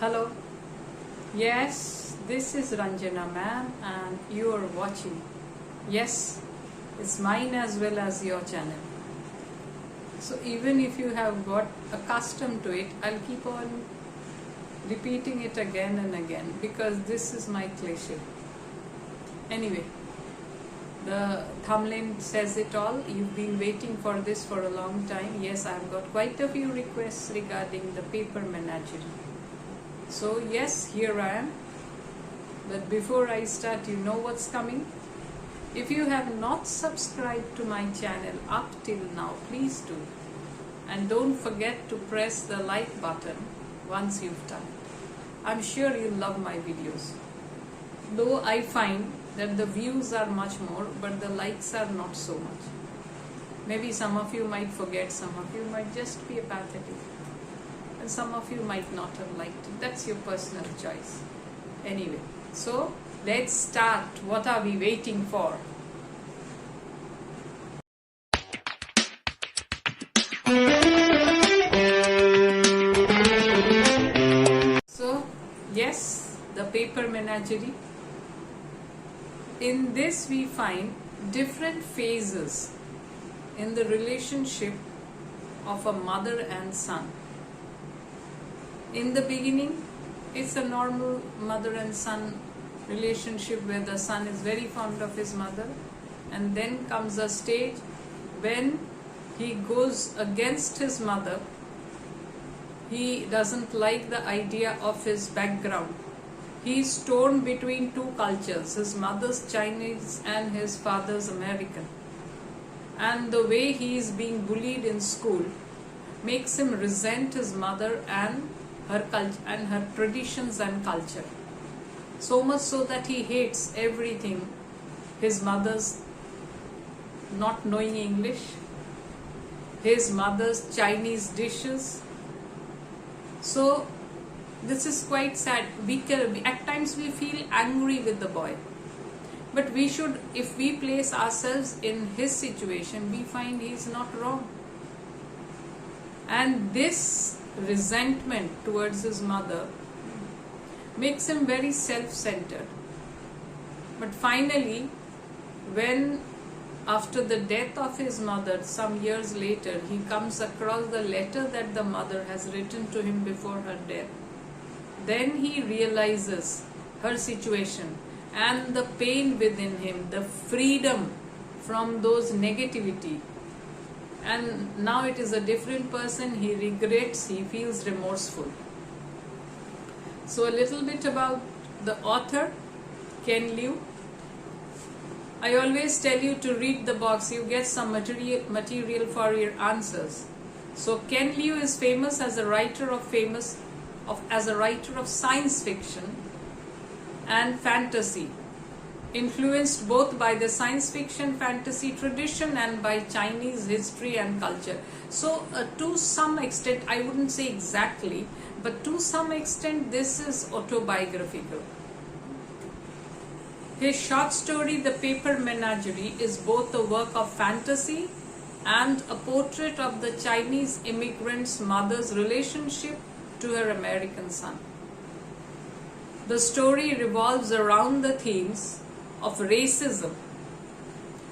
Hello. Yes, this is Ranjana ma'am and you are watching. Yes, it's mine as well as your channel. So even if you have got accustomed to it, I'll keep on repeating it again and again because this is my cliche. Anyway, the thumbnail says it all. You've been waiting for this for a long time. Yes, I've got quite a few requests regarding the paper menagerie. So yes, here I am. But before I start, you know what's coming? If you have not subscribed to my channel up till now, please do. And don't forget to press the like button once you've done it. I'm sure you'll love my videos. Though I find that the views are much more, but the likes are not so much. Maybe some of you might forget, some of you might just be apathetic. And some of you might not have liked it. That's your personal choice. Anyway, so let's start. What are we waiting for? So, yes, the paper menagerie. In this we find different phases in the relationship of a mother and son. In the beginning, it's a normal mother and son relationship where the son is very fond of his mother, and then comes a stage when he goes against his mother. He doesn't like the idea of his background. He is torn between two cultures, his mother's Chinese and his father's American. And the way he is being bullied in school makes him resent his mother and her culture and her traditions and culture. So much so that he hates everything. His mother's not knowing English, his mother's Chinese dishes. So this is quite sad. At times we feel angry with the boy. But we should, if we place ourselves in his situation, we find he is not wrong. And this resentment towards his mother makes him very self-centered. But finally, when after the death of his mother, some years later, he comes across the letter that the mother has written to him before her death, then he realizes her situation and the pain within him, the freedom from those negativity. And now it is a different person. He regrets, he feels remorseful. So a little bit about the author, Ken Liu. I always tell you to read the box. You get some material for your answers. So Ken Liu is famous as a writer of science fiction and fantasy, influenced both by the science fiction fantasy tradition and by Chinese history and culture. So to some extent, I wouldn't say exactly, but to some extent this is autobiographical. His short story, The Paper Menagerie, is both a work of fantasy and a portrait of the Chinese immigrant's mother's relationship to her American son. The story revolves around the themes of racism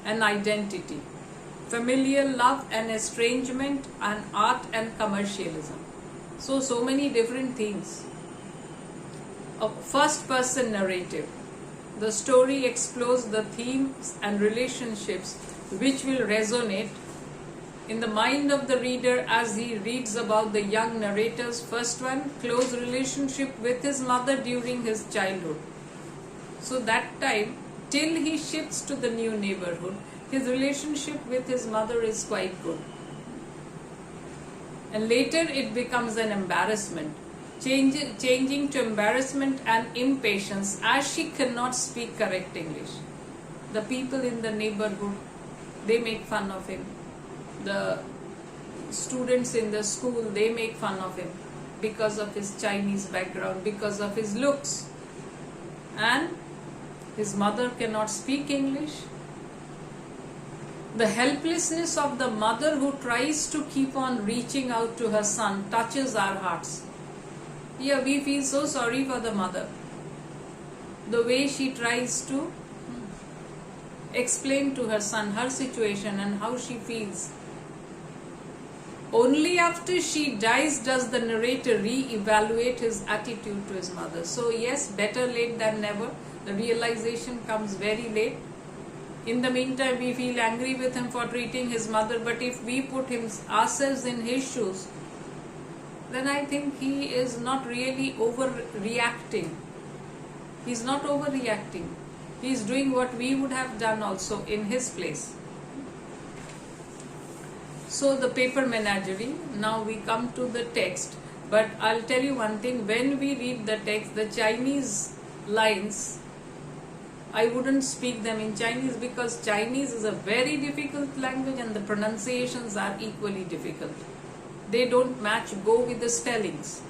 and identity, familial love and estrangement, and art and commercialism. So many different themes. A first-person narrative. The story explores the themes and relationships which will resonate in the mind of the reader as he reads about the young narrator's first one, close relationship with his mother during his childhood. So that time, till he shifts to the new neighborhood, his relationship with his mother is quite good. And later it becomes an embarrassment, changing to embarrassment and impatience as she cannot speak correct English. The people in the neighborhood, they make fun of him. The students in the school, they make fun of him because of his Chinese background, because of his looks. And his mother cannot speak English. The helplessness of the mother who tries to keep on reaching out to her son touches our hearts. Yeah, we feel so sorry for the mother. The way she tries to explain to her son her situation and how she feels. Only after she dies does the narrator re-evaluate his attitude to his mother. So yes, better late than never. The realization comes very late. In the meantime, we feel angry with him for treating his mother, but if we put ourselves in his shoes, then I think he is not really overreacting. He's not overreacting. He's doing what we would have done also in his place. So the paper menagerie, now we come to the text. But I'll tell you one thing, when we read the text, the Chinese lines, I wouldn't speak them in Chinese because Chinese is a very difficult language and the pronunciations are equally difficult. They don't match, go with the spellings.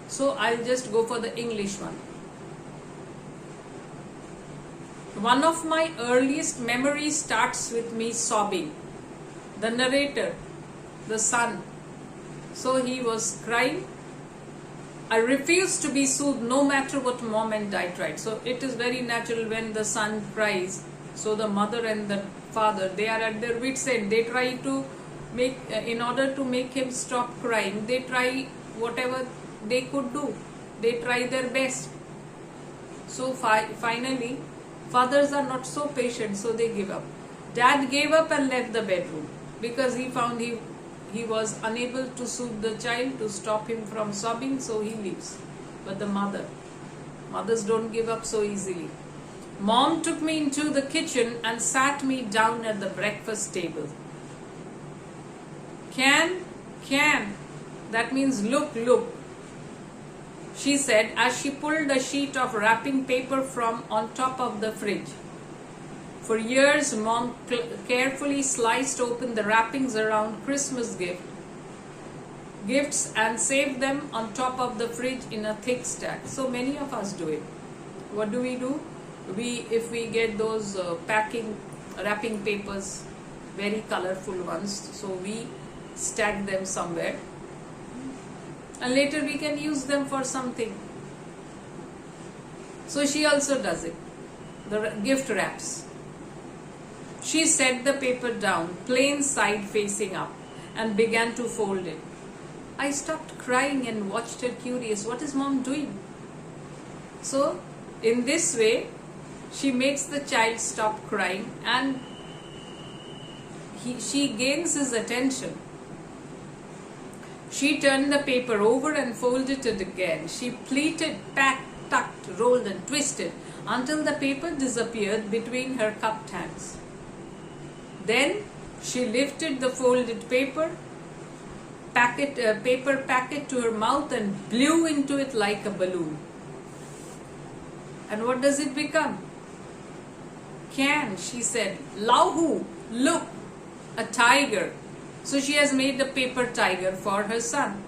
So I'll just go for the English one. One of my earliest memories starts with me sobbing. The narrator, the son, so he was crying. I refused to be soothed no matter what mom and dad tried. So it is very natural when the son cries. So the mother and the father, they are at their wits' end. They try to make, in order to make him stop crying, they try whatever they could do. They try their best. So finally, fathers are not so patient, so they give up. Dad gave up and left the bedroom because he found he was unable to soothe the child, to stop him from sobbing, so he leaves. But the mothers don't give up so easily. Mom took me into the kitchen and sat me down at the breakfast table. Can, that means look, she said as she pulled a sheet of wrapping paper from on top of the fridge. For years, Mom carefully sliced open the wrappings around Christmas gifts and saved them on top of the fridge in a thick stack. So many of us do it. What do? If we get those wrapping papers, very colorful ones, so we stack them somewhere. And later we can use them for something. So she also does it. The gift wraps. She set the paper down, plain side facing up, and began to fold it. I stopped crying and watched her curious. What is mom doing? So, in this way, she makes the child stop crying and she gains his attention. She turned the paper over and folded it again. She pleated, packed, tucked, rolled and twisted until the paper disappeared between her cupped hands. Then she lifted the folded paper packet to her mouth and blew into it like a balloon. And what does it become? Can, she said. Lahu, look, a tiger. So she has made a paper tiger for her son.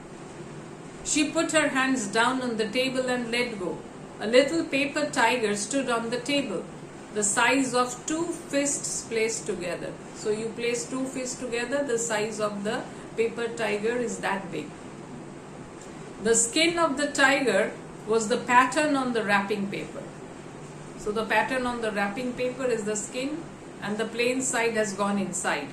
She put her hands down on the table and let go. A little paper tiger stood on the table, the size of 2 fists placed together. So you place 2 fists together, the size of the paper tiger is that big. The skin of the tiger was the pattern on the wrapping paper. So the pattern on the wrapping paper is the skin and the plain side has gone inside.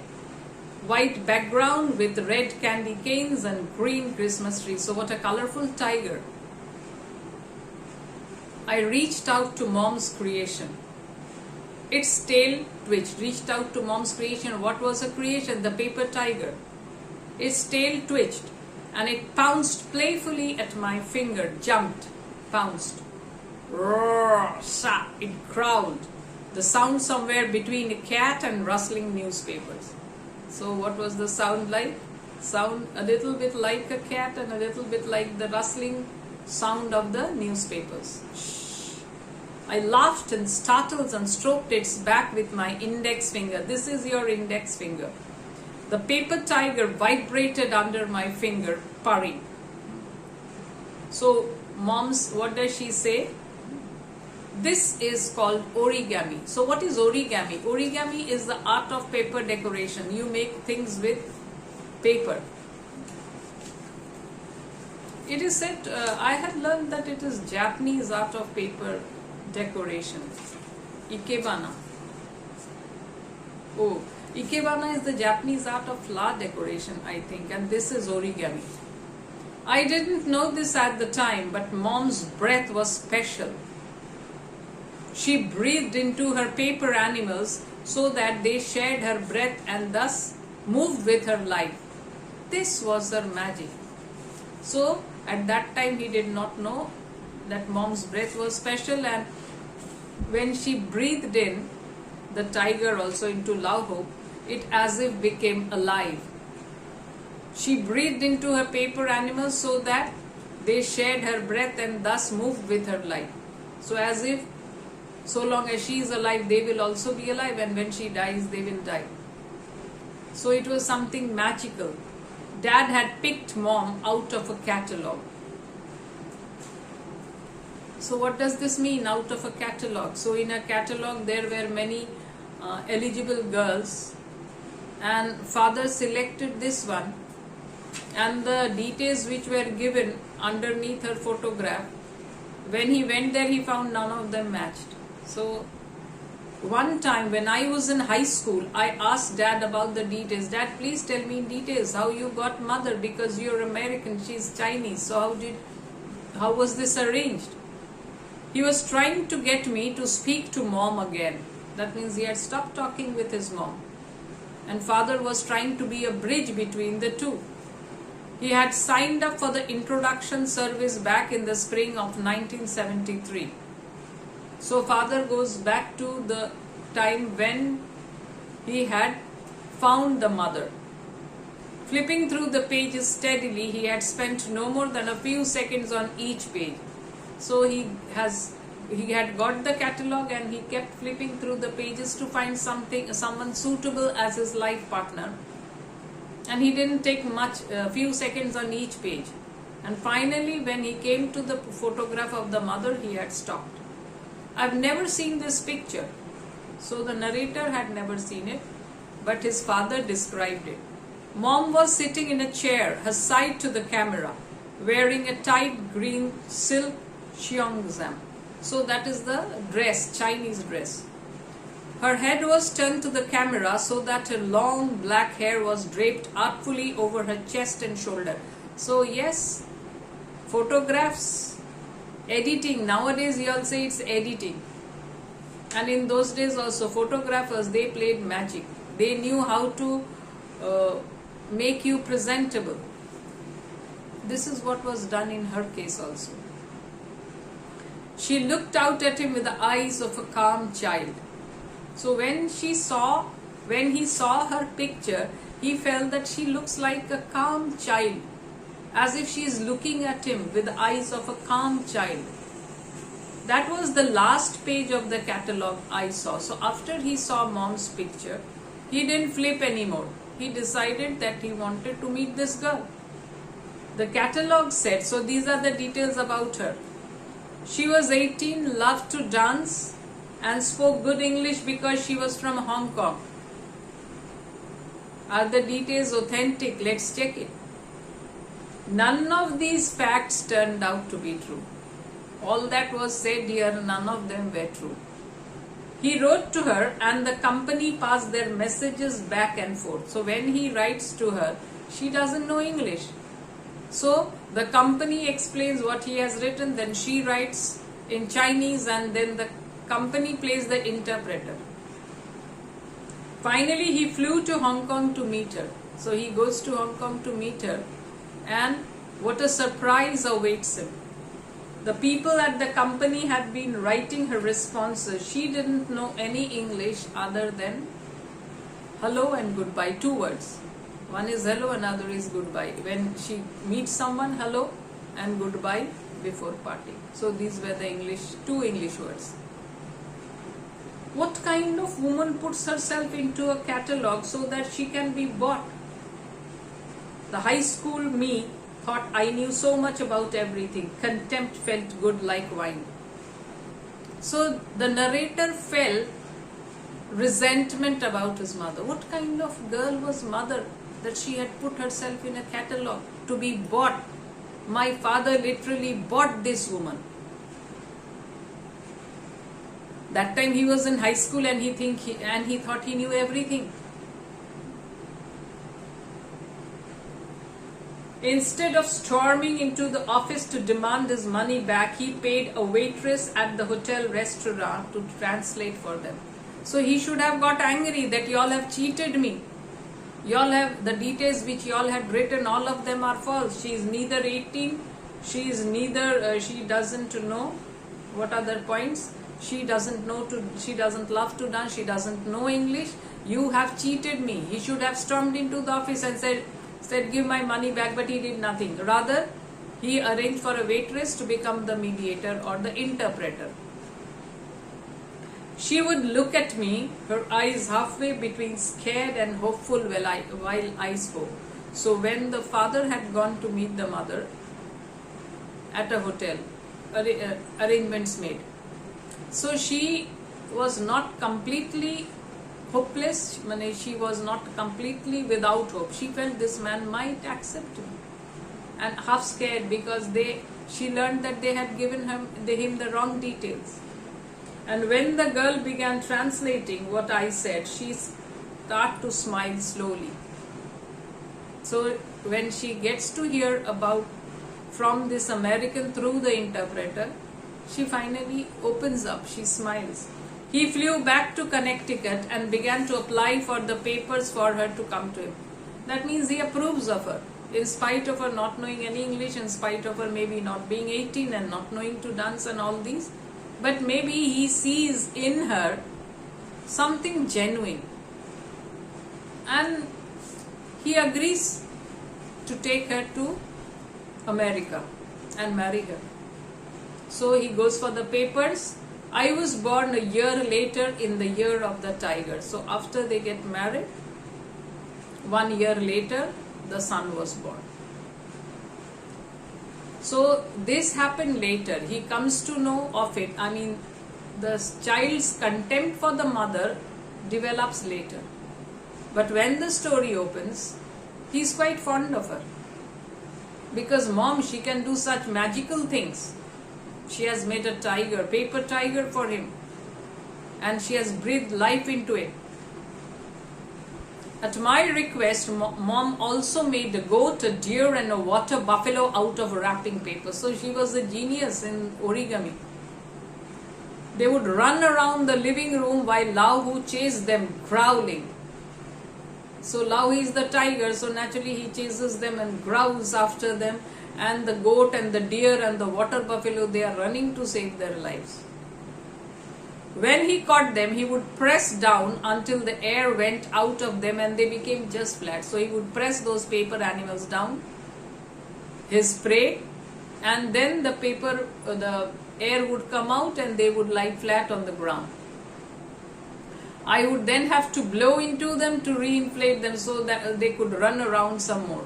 White background with red candy canes and green Christmas trees. So what a colorful tiger. I reached out to mom's creation. Its tail twitched. Reached out to mom's creation. What was her creation? The paper tiger. Its tail twitched and it pounced playfully at my finger. Jumped. Pounced. Roar, sa, it growled. The sound somewhere between a cat and rustling newspapers. So what was the sound like? Sound a little bit like a cat and a little bit like the rustling sound of the newspapers. Shh. I laughed and startled and stroked its back with my index finger. This is your index finger. The paper tiger vibrated under my finger, purring. So mom's, what does she say? This is called origami. So what is origami? Origami is the art of paper decoration. You make things with paper. It is said, I had learned that it is Japanese art of paper decoration. Ikebana. Oh, Ikebana is the Japanese art of flower decoration, I think, and this is origami. I didn't know this at the time, but Mom's breath was special. She breathed into her paper animals so that they shared her breath and thus moved with her life. This was her magic. So, at that time he did not know that Mom's breath was special, and when she breathed in the tiger also into Lauho, it as if became alive. She breathed into her paper animals so that they shared her breath and thus moved with her life. So as if so long as she is alive, they will also be alive, and when she dies, they will die. So it was something magical. Dad had picked Mom out of a catalogue. So what does this mean, out of a catalogue? So in a catalogue there were many eligible girls, and father selected this one, and the details which were given underneath her photograph, when he went there he found none of them matched. So one time when I was in high school, I asked Dad about the details. Dad, please tell me in details how you got mother, because you're American, she's Chinese. So how was this arranged? He was trying to get me to speak to Mom again. That means he had stopped talking with his mom, and father was trying to be a bridge between the two. He had signed up for the introduction service back in the spring of 1973. So father goes back to the time when he had found the mother. Flipping through the pages steadily, he had spent no more than a few seconds on each page. So he had got the catalogue, and he kept flipping through the pages to find someone suitable as his life partner. And he didn't take a few seconds on each page. And finally, when he came to the photograph of the mother, he had stopped. I've never seen this picture. So the narrator had never seen it, but his father described it. Mom was sitting in a chair, her side to the camera, wearing a tight green silk cheongsam. So that is the dress, Chinese dress. Her head was turned to the camera so that her long black hair was draped artfully over her chest and shoulder. So yes, photographs, editing, nowadays you all say it's editing. And in those days also, photographers, they played magic. They knew how to make you presentable. This is what was done in her case also. She looked out at him with the eyes of a calm child. So when he saw her picture, he felt that she looks like a calm child, as if she is looking at him with the eyes of a calm child. That was the last page of the catalogue I saw. So after he saw Mom's picture, he didn't flip anymore. He decided that he wanted to meet this girl. The catalogue said, so these are the details about her. She was 18, loved to dance, and spoke good English because she was from Hong Kong. Are the details authentic? Let's check it. None of these facts turned out to be true. All that was said here, none of them were true. He wrote to her, and the company passed their messages back and forth. So when he writes to her, she doesn't know English. So the company explains what he has written, then she writes in Chinese, and then the company plays the interpreter. Finally, he flew to Hong Kong to meet her. So he goes to Hong Kong to meet her, and what a surprise awaits him. The people at the company had been writing her responses. She didn't know any English other than hello and goodbye, 2 words. One is hello, another is goodbye. When she meets someone, hello and goodbye before parting. So these were the 2 English words. What kind of woman puts herself into a catalogue so that she can be bought? The high school me thought I knew so much about everything. Contempt felt good like wine. So the narrator felt resentment about his mother. What kind of girl was mother that she had put herself in a catalogue to be bought? My father literally bought this woman. That time he was in high school and he thought he knew everything. Instead of storming into the office to demand his money back, he paid a waitress at the hotel restaurant to translate for them. So he should have got angry that y'all have cheated me. Y'all have the details which y'all had written, all of them are false. She is neither 18, she is neither, she doesn't know what other points. She doesn't love to dance, she doesn't know English. You have cheated me. He should have stormed into the office and said give my money back, but he did nothing. Rather, he arranged for a waitress to become the mediator or the interpreter. She would look at me, her eyes halfway between scared and hopeful while I spoke. So when the father had gone to meet the mother at a hotel, arrangements made. So she was not completely hopeless, she was not completely without hope. She felt this man might accept him, and half scared because she learned that they had given him the wrong details. And when the girl began translating what I said, she started to smile slowly. So when she gets to hear about from this American through the interpreter, she finally opens up, she smiles. He flew back to Connecticut and began to apply for the papers for her to come to him. That means he approves of her, in spite of her not knowing any English, in spite of her maybe not being 18 and not knowing to dance and all these. But maybe he sees in her something genuine. And he agrees to take her to America and marry her. So he goes for the papers. I was born a year later in the year of the tiger. So after they get married, 1 year later, the son was born. So this happened later. He comes to know of it. The child's contempt for the mother develops later. But when the story opens, he's quite fond of her. Because mom, she can do such magical things. She has made a tiger, paper tiger for him. And she has breathed life into it. At my request, mom also made a goat, a deer and a water buffalo out of wrapping paper. So she was a genius in origami. They would run around the living room while Lau Hu chased them, growling. So Lau is the tiger, so naturally he chases them and growls after them. And the goat and the deer and the water buffalo, they are running to save their lives. When he caught them, he would press down until the air went out of them and they became just flat. So he would press those paper animals down, his prey, and then the air would come out and they would lie flat on the ground. I would then have to blow into them to reinflate them so that they could run around some more.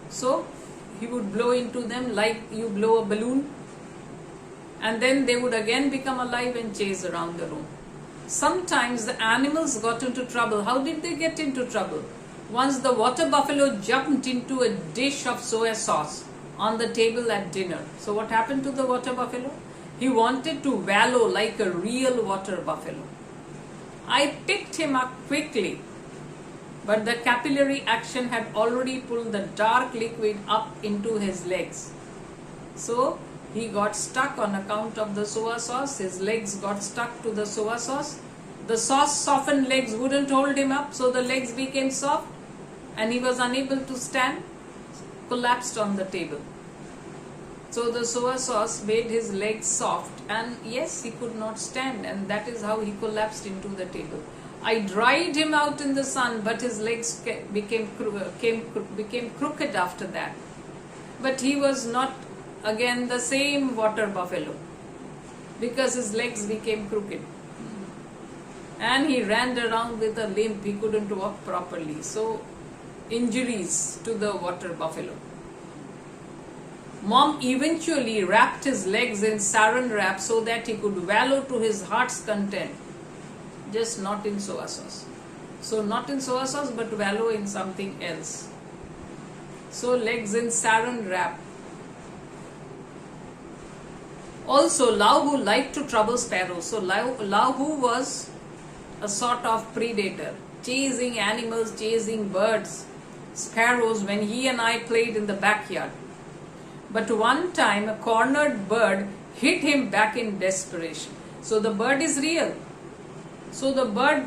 So he would blow into them like you blow a balloon, and then they would again become alive and chase around the room. Sometimes the animals got into trouble. How did they get into trouble? Once the water buffalo jumped into a dish of soya sauce on the table at dinner. So what happened to the water buffalo? He wanted to wallow like a real water buffalo. I picked him up quickly, but the capillary action had already pulled the dark liquid up into his legs. So he got stuck on account of the soya sauce. His legs got stuck to the soya sauce. The sauce softened legs wouldn't hold him up, so the legs became soft and he was unable to stand, collapsed on the table. So the soya sauce made his legs soft, and yes, he could not stand, and that is how he collapsed into the table. I dried him out in the sun, but his legs became crooked after that. But he was not again the same water buffalo, because his legs became crooked. And he ran around with a limp, he couldn't walk properly. So, injuries to the water buffalo. Mom eventually wrapped his legs in saran wrap so that he could wallow to his heart's content. Just not in soya sauce. So not in soya sauce, but wallow in something else. So legs in saran wrap. Also, Lahu liked to trouble sparrows. So Lahu was a sort of predator, chasing animals, chasing birds, sparrows when he and I played in the backyard. But one time a cornered bird hit him back in desperation. So the bird is real. So the bird,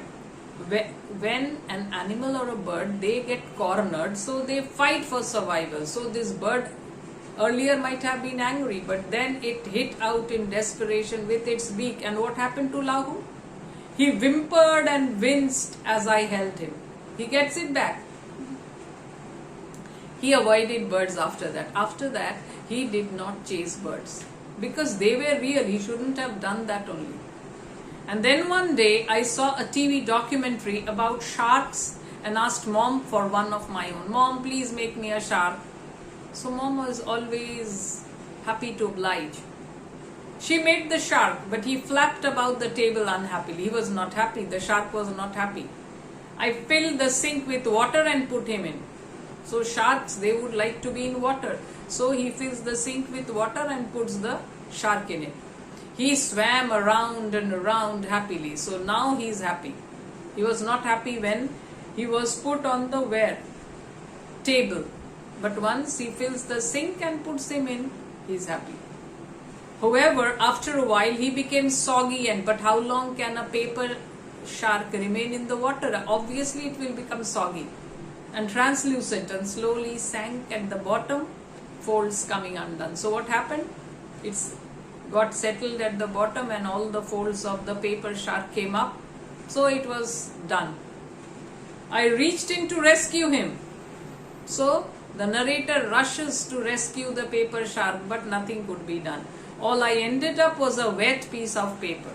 when an animal or a bird, they get cornered, so they fight for survival. So this bird earlier might have been angry, but then it hit out in desperation with its beak. And what happened to Lahu? He whimpered and winced as I held him. He gets it back. He avoided birds after that. After that, he did not chase birds because they were real. He shouldn't have done that only. And then one day I saw a TV documentary about sharks and asked mom for one of my own. Mom, please make me a shark. So mom was always happy to oblige. She made the shark, but he flapped about the table unhappily. He was not happy. The shark was not happy. I filled the sink with water and put him in. So sharks, they would like to be in water. So he fills the sink with water and puts the shark in it. He swam around and around happily. So now he is happy. He was not happy when he was put on the where? Table. But once he fills the sink and puts him in, he is happy. However, after a while he became soggy, but how long can a paper shark remain in the water? Obviously it will become soggy and translucent and slowly sank at the bottom, folds coming undone. So what happened? It's got settled at the bottom and all the folds of the paper shark came up. So it was done. I reached in to rescue him. So the narrator rushes to rescue the paper shark, but nothing could be done. All I ended up was a wet piece of paper.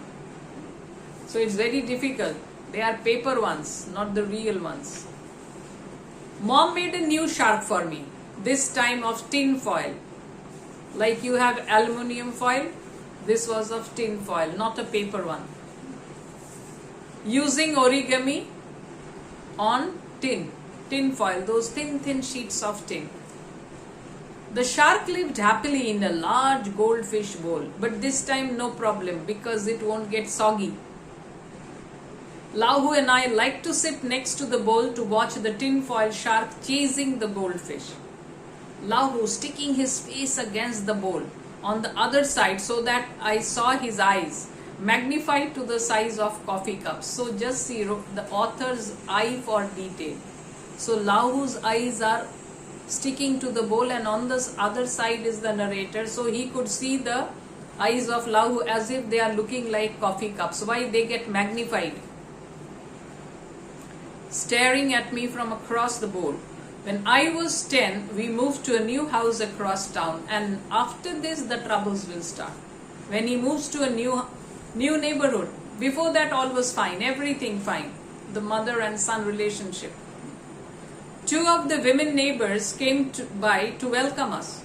So it's very difficult. They are paper ones, not the real ones. Mom made a new shark for me, this time of tin foil. Like you have aluminium foil, this was of tin foil, not a paper one. Using origami on tin foil, those thin sheets of tin. The shark lived happily in a large goldfish bowl, but this time no problem because it won't get soggy. Lahu and I like to sit next to the bowl to watch the tinfoil shark chasing the goldfish. Lahu sticking his face against the bowl on the other side so that I saw his eyes magnified to the size of coffee cups. So just see the author's eye for detail. So Lahu's eyes are sticking to the bowl and on the other side is the narrator. So he could see the eyes of Lahu as if they are looking like coffee cups. Why? They get magnified. Staring at me from across the bowl. When I was 10, we moved to a new house across town, and after this the troubles will start. When he moves to a new neighborhood, before that all was fine, everything fine. The mother and son relationship. 2 of the women neighbors came by to welcome us.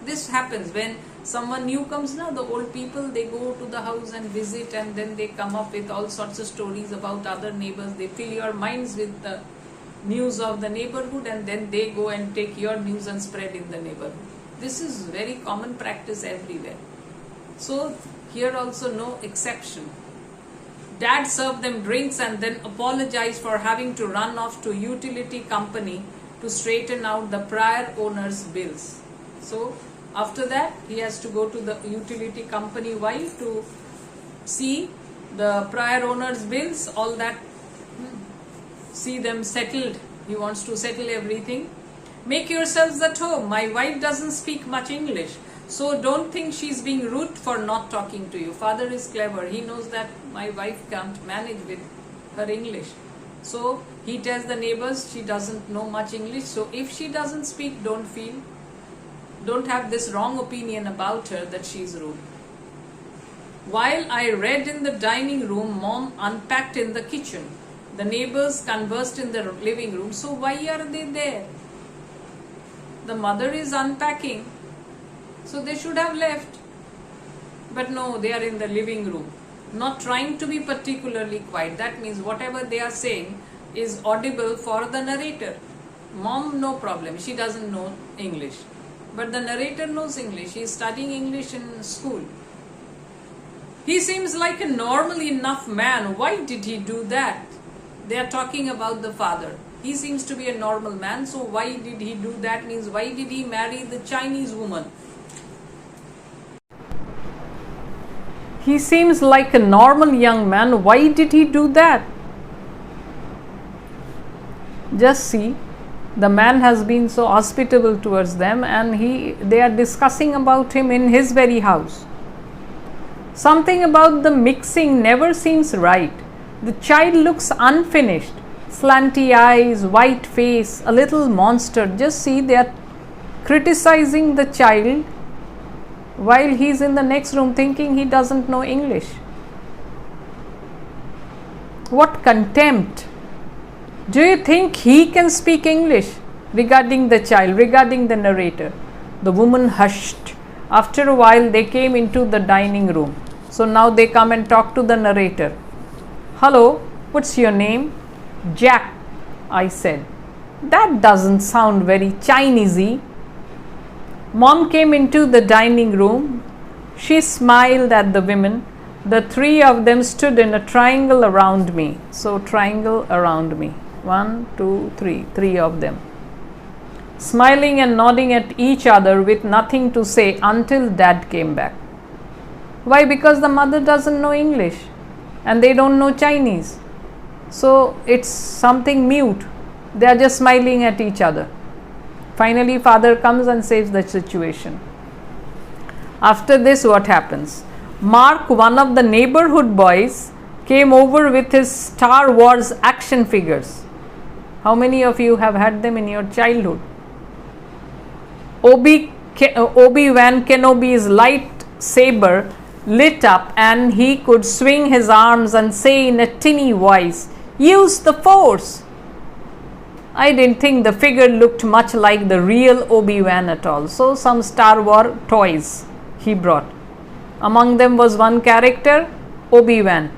This happens when someone new comes now, the old people, they go to the house and visit, and then they come up with all sorts of stories about other neighbors. They fill your minds with the news of the neighborhood, and then they go and take your news and spread in the neighborhood. This is very common practice everywhere. So here also no exception. Dad served them drinks and then apologized for having to run off to utility company to straighten out the prior owner's bills. So after that he has to go to the utility company. Why? To see the prior owner's bills, all that, see them settled. He wants to settle everything. Make yourselves at home. My wife doesn't speak much English, so don't think she's being rude for not talking to you. Father is clever. He knows that my wife can't manage with her English. So he tells the neighbors she doesn't know much English. So if she doesn't speak, don't have this wrong opinion about her that she's rude. While I read in the dining room, Mom unpacked in the kitchen. The neighbors conversed in the living room. So why are they there? The mother is unpacking. So they should have left. But no, they are in the living room, not trying to be particularly quiet. That means whatever they are saying is audible for the narrator. Mom, no problem. She doesn't know English. But the narrator knows English. He is studying English in school. He seems like a normal enough man. Why did he do that? They are talking about the father. He seems to be a normal man, so why did he do that? Means why did he marry the Chinese woman? He seems like a normal young man. Why did he do that? Just see, the man has been so hospitable towards them, and they are discussing about him in his very house. Something about the mixing never seems right. The child looks unfinished. Slanty eyes, white face, a little monster. Just see, they are criticizing the child while he is in the next room thinking he doesn't know English. What contempt! Do you think he can speak English? Regarding the child, regarding the narrator. The woman hushed. After a while, they came into the dining room. So now they come and talk to the narrator. Hello, what's your name? Jack, I said. That doesn't sound very Chinesey. Mom came into the dining room. She smiled at the women. The three of them stood in a triangle around me. So triangle around me. 1, 2, 3. Three of them. Smiling and nodding at each other with nothing to say until Dad came back. Why? Because the mother doesn't know English and they don't know Chinese. So it's something mute. They are just smiling at each other. Finally, father comes and saves the situation. After this, what happens? Mark, one of the neighborhood boys, came over with his Star Wars action figures. How many of you have had them in your childhood? Obi-Wan Kenobi's lightsaber lit up and he could swing his arms and say in a tinny voice, "Use the Force." I didn't think the figure looked much like the real Obi-Wan at all. So some Star Wars toys he brought. Among them was one character, Obi-Wan.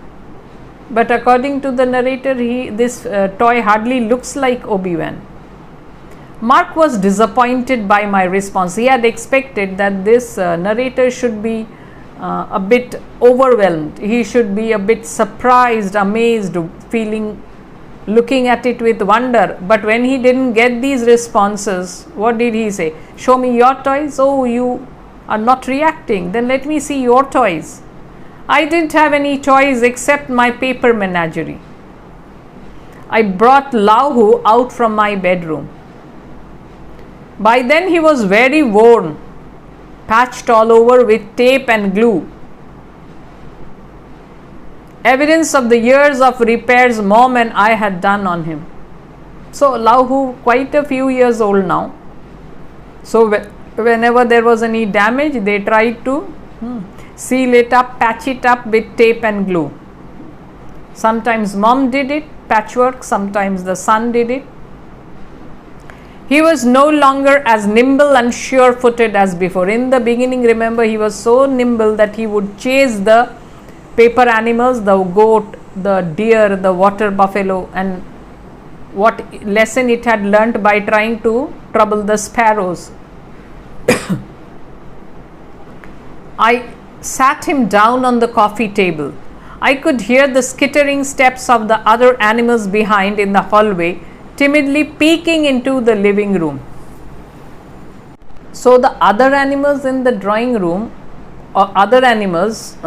But according to the narrator, this toy hardly looks like Obi-Wan. Mark was disappointed by my response. He had expected that this narrator should be a bit overwhelmed. He should be a bit surprised, amazed, looking at it with wonder. But when he didn't get these responses, what did he say? Show me your toys. Oh, you are not reacting. Then let me see your toys. I didn't have any toys except my paper menagerie. I brought Lahu out from my bedroom. By then he was very worn, patched all over with tape and glue. Evidence of the years of repairs Mom and I had done on him. So Lahu, quite a few years old now. So whenever there was any damage, they tried to seal it up, patch it up with tape and glue. Sometimes Mom did it, patchwork, sometimes the son did it. He was no longer as nimble and sure-footed as before. In the beginning, remember, he was so nimble that he would chase the paper animals, the goat, the deer, the water buffalo, and what lesson it had learnt by trying to trouble the sparrows. I sat him down on the coffee table. I could hear the skittering steps of the other animals behind in the hallway, timidly peeking into the living room. So the other animals in the drawing room, or other animals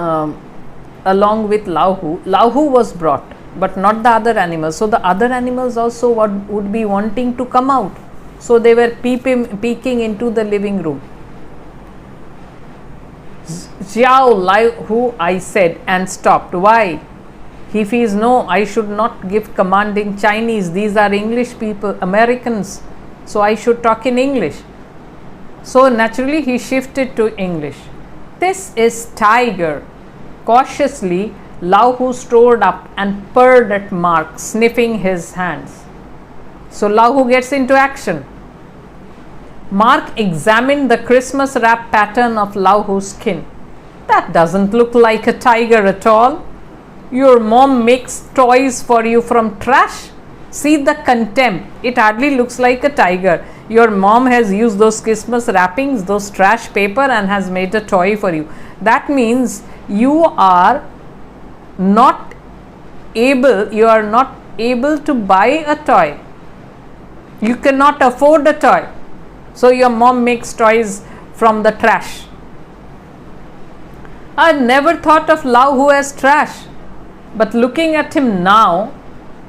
along with Lahu was brought, but not the other animals. So the other animals also would be wanting to come out. So they were peeking into the living room. Xiao Lahu, I said, and stopped. Why? He feels, no, I should not give command in Chinese. These are English people, Americans. So I should talk in English. So naturally he shifted to English. This is Tiger. Cautiously, Lahu strode up and purred at Mark, sniffing his hands. So Lahu gets into action. Mark examined the Christmas wrap pattern of Lahu's skin. That doesn't look like a tiger at all. Your mom makes toys for you from trash. See the contempt. It hardly looks like a tiger. Your mom has used those Christmas wrappings, those trash paper, and has made a toy for you. That means you are not able to buy a toy. You cannot afford a toy. So your mom makes toys from the trash. I never thought of Lahu as trash, but looking at him now,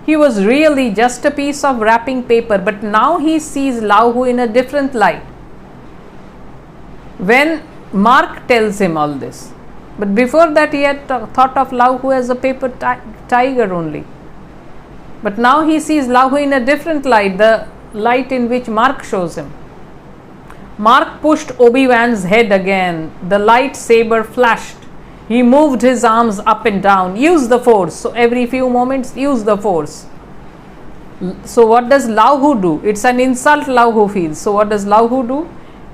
he was really just a piece of wrapping paper, but now he sees Lahu in a different light. When Mark tells him all this, but before that he had thought of Lahu as a paper tiger only. But now he sees Lahu in a different light, the light in which Mark shows him. Mark pushed Obi-Wan's head again. The lightsaber flashed. He moved his arms up and down. Use the force. So every few moments, use the force. So what does Lahu do? It's an insult Lahu feels. So what does Lahu do?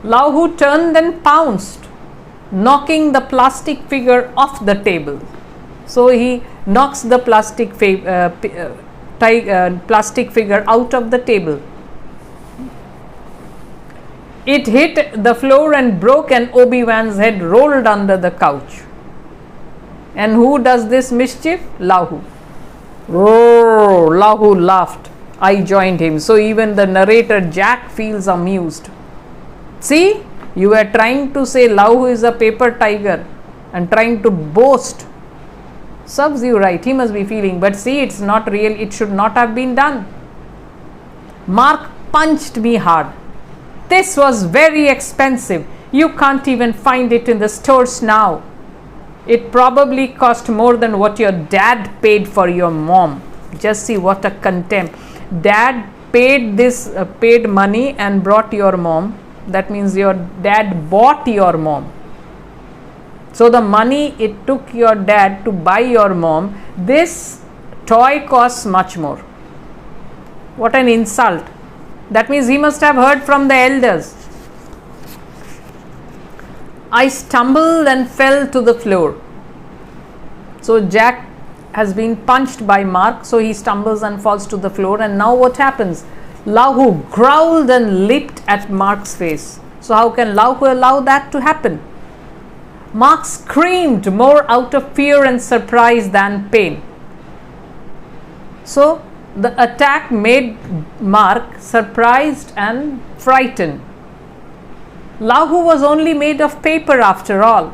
Lahu turned and pounced, knocking the plastic figure off the table. So he knocks the plastic figure out of the table. It hit the floor and broke, and Obi-Wan's head rolled under the couch. And who does this mischief? Lahu. Oh, Lahu laughed. I joined him. So even the narrator Jack feels amused. See, you were trying to say Lahu is a paper tiger and trying to boast. Serves you right. He must be feeling. But see, it's not real. It should not have been done. Mark punched me hard. This was very expensive. You can't even find it in the stores now. It probably cost more than what your dad paid for your mom. Just see what a contempt. Dad paid money and brought your mom. That means your dad bought your mom. So the money it took your dad to buy your mom, this toy costs much more. What an insult. That means he must have heard from the elders. I stumbled and fell to the floor. So Jack has been punched by Mark, so he stumbles and falls to the floor. And now what happens? Lahu growled and leaped at Mark's face. So how can Lahu allow that to happen? Mark screamed more out of fear and surprise than pain. So the attack made Mark surprised and frightened. Lahu was only made of paper after all.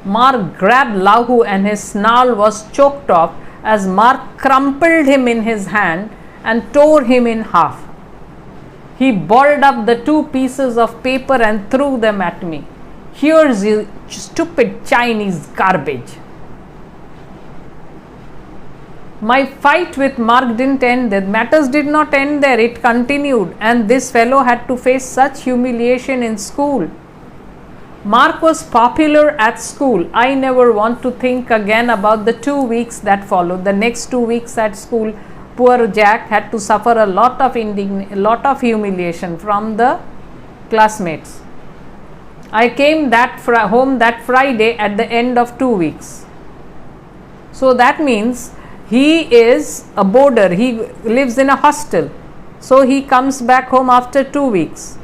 Mark grabbed Lahu and his snarl was choked off as Mark crumpled him in his hand and tore him in half. He balled up the two pieces of paper and threw them at me. Here's you stupid Chinese garbage. My fight with Mark didn't end there. Matters did not end there. It continued, and this fellow had to face such humiliation in school. Mark was popular at school. I never want to think again about the 2 weeks that followed. The next 2 weeks at school, poor Jack had to suffer a lot of humiliation from the classmates. I came home that Friday at the end of 2 weeks. So that means he is a boarder. He lives in a hostel. So he comes back home after 2 weeks.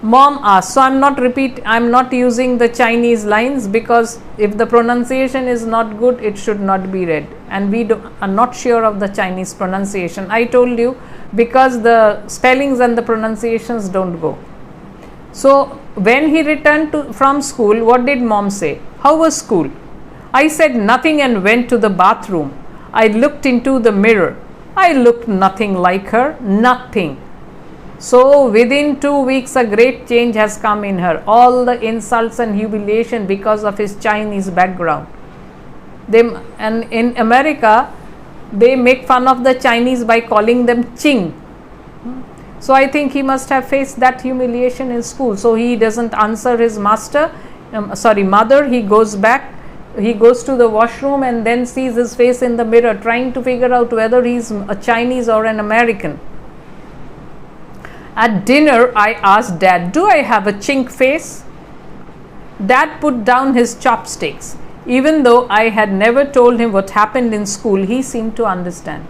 Mom asked, so I'm not using the Chinese lines because if the pronunciation is not good, it should not be read. And we are not sure of the Chinese pronunciation. I told you because the spellings and the pronunciations don't go. So when he returned from school, what did mom say? How was school? I said nothing and went to the bathroom. I looked into the mirror. I looked nothing like her, nothing. So within 2 weeks, a great change has come in her. All the insults and humiliation because of his Chinese background. And in America, they make fun of the Chinese by calling them Ching. So I think he must have faced that humiliation in school. So he doesn't answer his mother. He goes back. He goes to the washroom and then sees his face in the mirror, trying to figure out whether he's a Chinese or an American. At dinner, I asked Dad, do I have a chink face? Dad put down his chopsticks. Even though I had never told him what happened in school, he seemed to understand.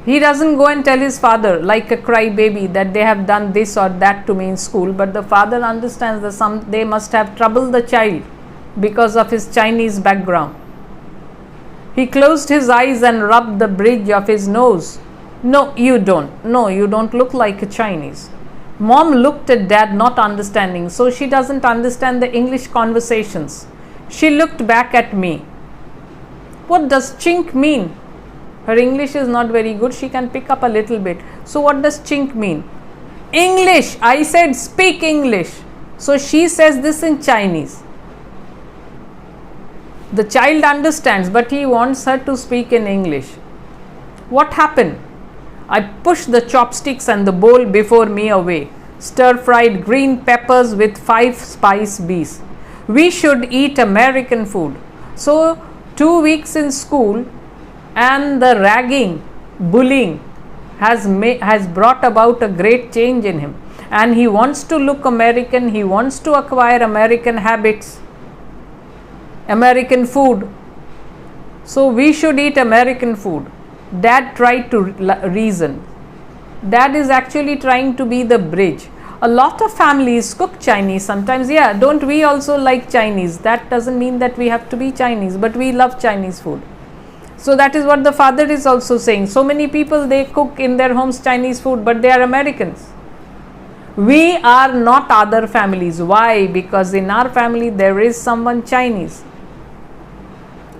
He doesn't go and tell his father like a crybaby that they have done this or that to me in school, but the father understands that they must have troubled the child because of his Chinese background. He closed his eyes and rubbed the bridge of his nose. No, you don't. No, you don't look like a Chinese. Mom looked at Dad, not understanding, so she doesn't understand the English conversations. She looked back at me. What does chink mean? Her English is not very good. She can pick up a little bit. So what does chink mean? English. I said speak English. So she says this in Chinese. The child understands, but he wants her to speak in English. What happened? I pushed the chopsticks and the bowl before me away. Stir-fried green peppers with 5 spice bees. We should eat American food. So 2 weeks in school and the ragging, bullying has brought about a great change in him. And he wants to look American. He wants to acquire American habits, American food. So we should eat American food. Dad tried to reason. Dad is actually trying to be the bridge. A lot of families cook Chinese sometimes. Yeah, don't we also like Chinese? That doesn't mean that we have to be Chinese, but we love Chinese food. So that is what the father is also saying. So many people, they cook in their homes Chinese food, but they are Americans. We are not other families. Why? Because in our family there is someone Chinese.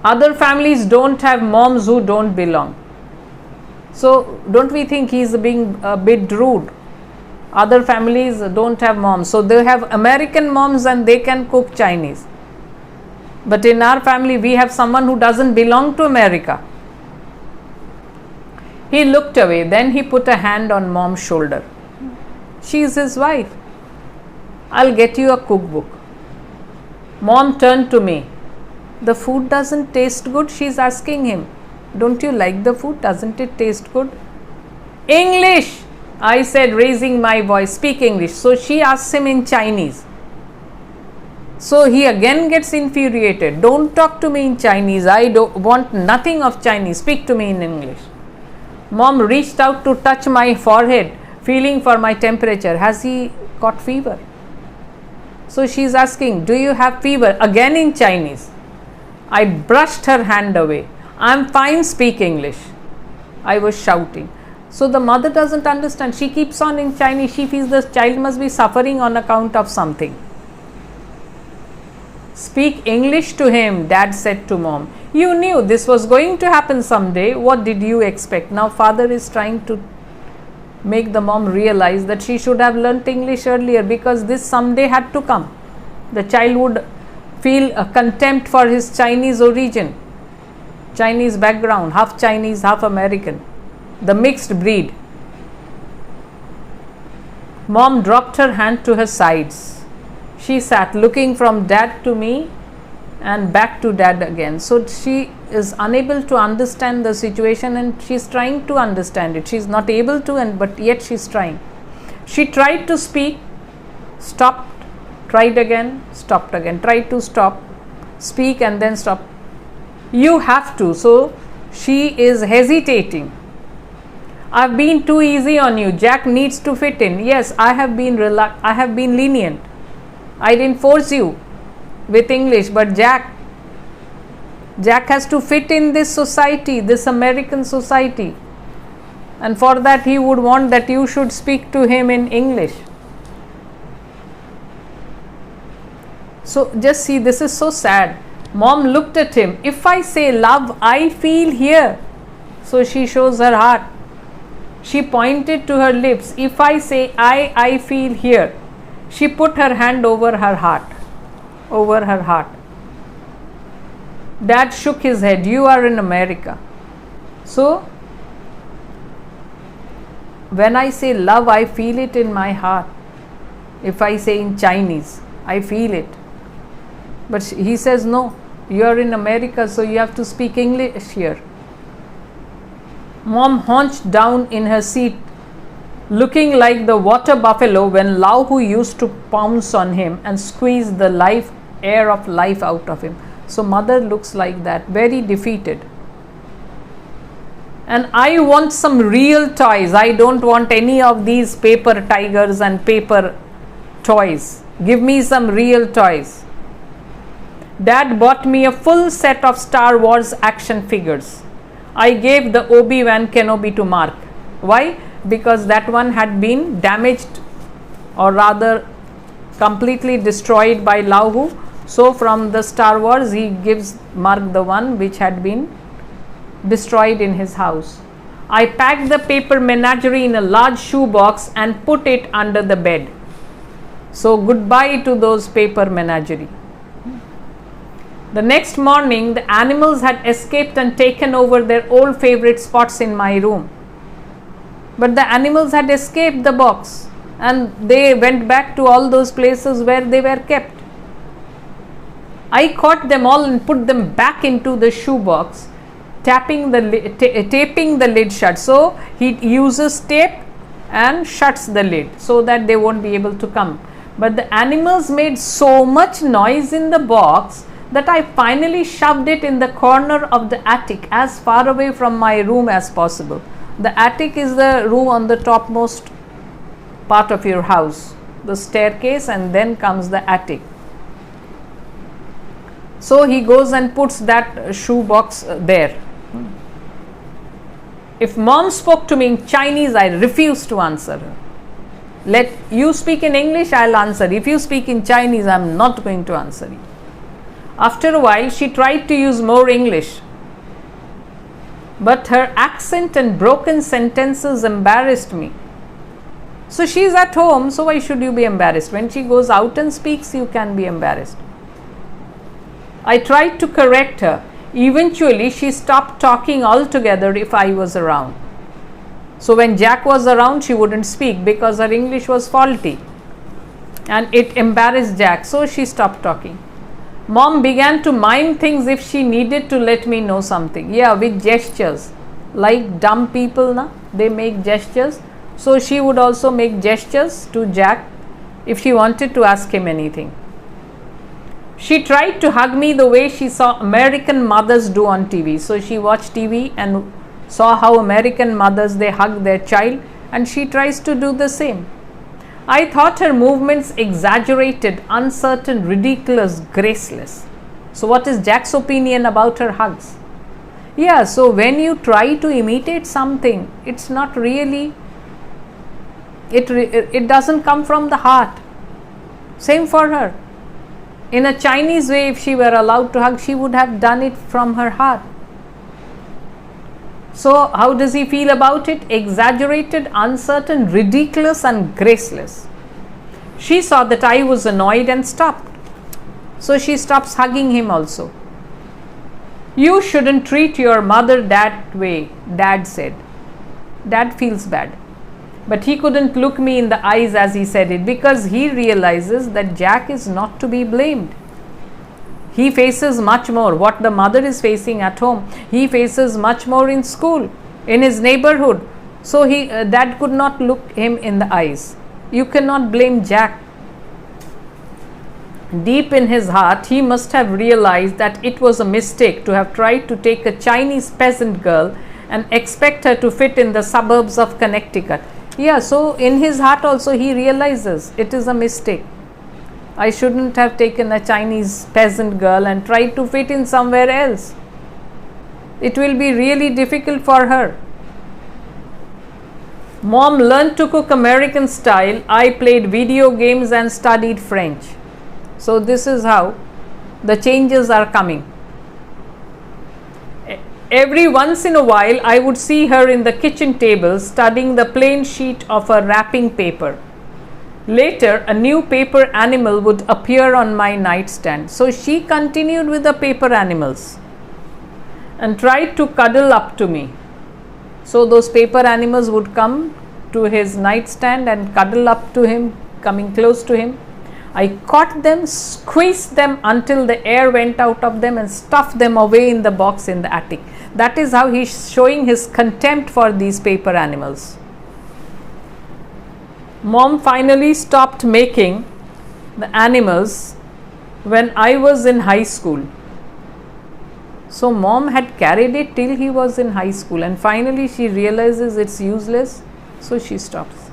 Other families don't have moms who don't belong. So don't we think he is being a bit rude? Other families don't have moms. So they have American moms and they can cook Chinese. But in our family we have someone who doesn't belong to America. He looked away. Then he put a hand on Mom's shoulder. She is his wife. I'll get you a cookbook. Mom turned to me. The food doesn't taste good, she's asking him. Don't you like the food? Doesn't it taste good? English, I said, raising my voice. Speak English. So she asks him in Chinese. So he again gets infuriated. Don't talk to me in Chinese. I don't want nothing of Chinese. Speak to me in English. Mom reached out to touch my forehead, feeling for my temperature. Has he got fever? So she's asking, do you have fever? Again in Chinese. I brushed her hand away. I'm fine, speak English. I was shouting. So the mother doesn't understand. She keeps on in Chinese. She feels the child must be suffering on account of something. Speak English to him, Dad said to Mom. You knew this was going to happen someday. What did you expect? Now father is trying to make the mom realize that she should have learnt English earlier, because this someday had to come. The child would feel a contempt for his Chinese origin, Chinese background, half Chinese, half American, the mixed breed. Mom dropped her hand to her sides. She sat looking from Dad to me and back to Dad again. So she is unable to understand the situation and she is trying to understand it. She is not able to, but yet she is trying. She tried to speak, stopped, tried again, stopped again, tried to stop, speak and then stop. You have to. So she is hesitating. I've been too easy on you. Jack needs to fit in. Yes, I have been lenient. I didn't force you with English, but Jack has to fit in this society, this American society, and for that he would want that you should speak to him in English. So just see, this is so sad. Mom looked at him. If I say love, I feel here. So she shows her heart. She pointed to her lips. If I say I feel here. She put her hand over her heart. Over her heart. Dad shook his head. You are in America. So when I say love, I feel it in my heart. If I say in Chinese, I feel it. But he says no, you are in America, so you have to speak English here. Mom hunched down in her seat, looking like the water buffalo when Lao Hu used to pounce on him and squeeze the air of life out of him. So mother looks like that, very defeated. And I want some real toys. I don't want any of these paper tigers and paper toys. Give me some real toys. Dad bought me a full set of Star Wars action figures. I gave the Obi-Wan Kenobi to Mark. Why? Because that one had been damaged, or rather completely destroyed by Lahu. So from the Star Wars he gives Mark the one which had been destroyed in his house. I packed the paper menagerie in a large shoebox and put it under the bed. So goodbye to those paper menagerie. The next morning, the animals had escaped and taken over their old favorite spots in my room. But the animals had escaped the box and they went back to all those places where they were kept. I caught them all and put them back into the shoebox, taping the lid shut. So he uses tape and shuts the lid so that they won't be able to come. But the animals made so much noise in the box that I finally shoved it in the corner of the attic, as far away from my room as possible. The attic is the room on the topmost part of your house, the staircase, and then comes the attic. So he goes and puts that shoebox there. If mom spoke to me in Chinese, I refuse to answer her. Let you speak in English, I'll answer. If you speak in Chinese, I'm not going to answer you. After a while, she tried to use more English, but her accent and broken sentences embarrassed me. So she's at home, so why should you be embarrassed? When she goes out and speaks, you can be embarrassed. I tried to correct her. Eventually, she stopped talking altogether if I was around. So when Jack was around, she wouldn't speak because her English was faulty and it embarrassed Jack, so she stopped talking. Mom began to mime things if she needed to let me know something. Yeah, with gestures. Like dumb people, na? They make gestures. So she would also make gestures to Jack if she wanted to ask him anything. She tried to hug me the way she saw American mothers do on TV. So she watched TV and saw how American mothers, they hug their child, and she tries to do the same. I thought her movements exaggerated, uncertain, ridiculous, graceless. So what is Jack's opinion about her hugs? Yeah, so when you try to imitate something, it's not really, it doesn't come from the heart. Same for her. In a Chinese way, if she were allowed to hug, she would have done it from her heart. So how does he feel about it? Exaggerated, uncertain, ridiculous and graceless. She saw that I was annoyed and stopped. So she stops hugging him also. You shouldn't treat your mother that way, Dad said. Dad feels bad. But he couldn't look me in the eyes as he said it because he realizes that Jack is not to be blamed. He faces much more. What the mother is facing at home, he faces much more in school, in his neighborhood. So Dad could not look him in the eyes. You cannot blame Jack. Deep in his heart, he must have realized that it was a mistake to have tried to take a Chinese peasant girl and expect her to fit in the suburbs of Connecticut. Yeah, so in his heart also he realizes it is a mistake. I shouldn't have taken a Chinese peasant girl and tried to fit in somewhere else. It will be really difficult for her. Mom learned to cook American style. I played video games and studied French. So this is how the changes are coming. Every once in a while, I would see her in the kitchen table studying the plain sheet of a wrapping paper. Later, a new paper animal would appear on my nightstand. So she continued with the paper animals and tried to cuddle up to me. So those paper animals would come to his nightstand and cuddle up to him, coming close to him. I caught them, squeezed them until the air went out of them and stuffed them away in the box in the attic. That is how he's showing his contempt for these paper animals. Mom finally stopped making the animals when I was in high school. So mom had carried it till he was in high school, and finally she realizes it's useless, so she stops.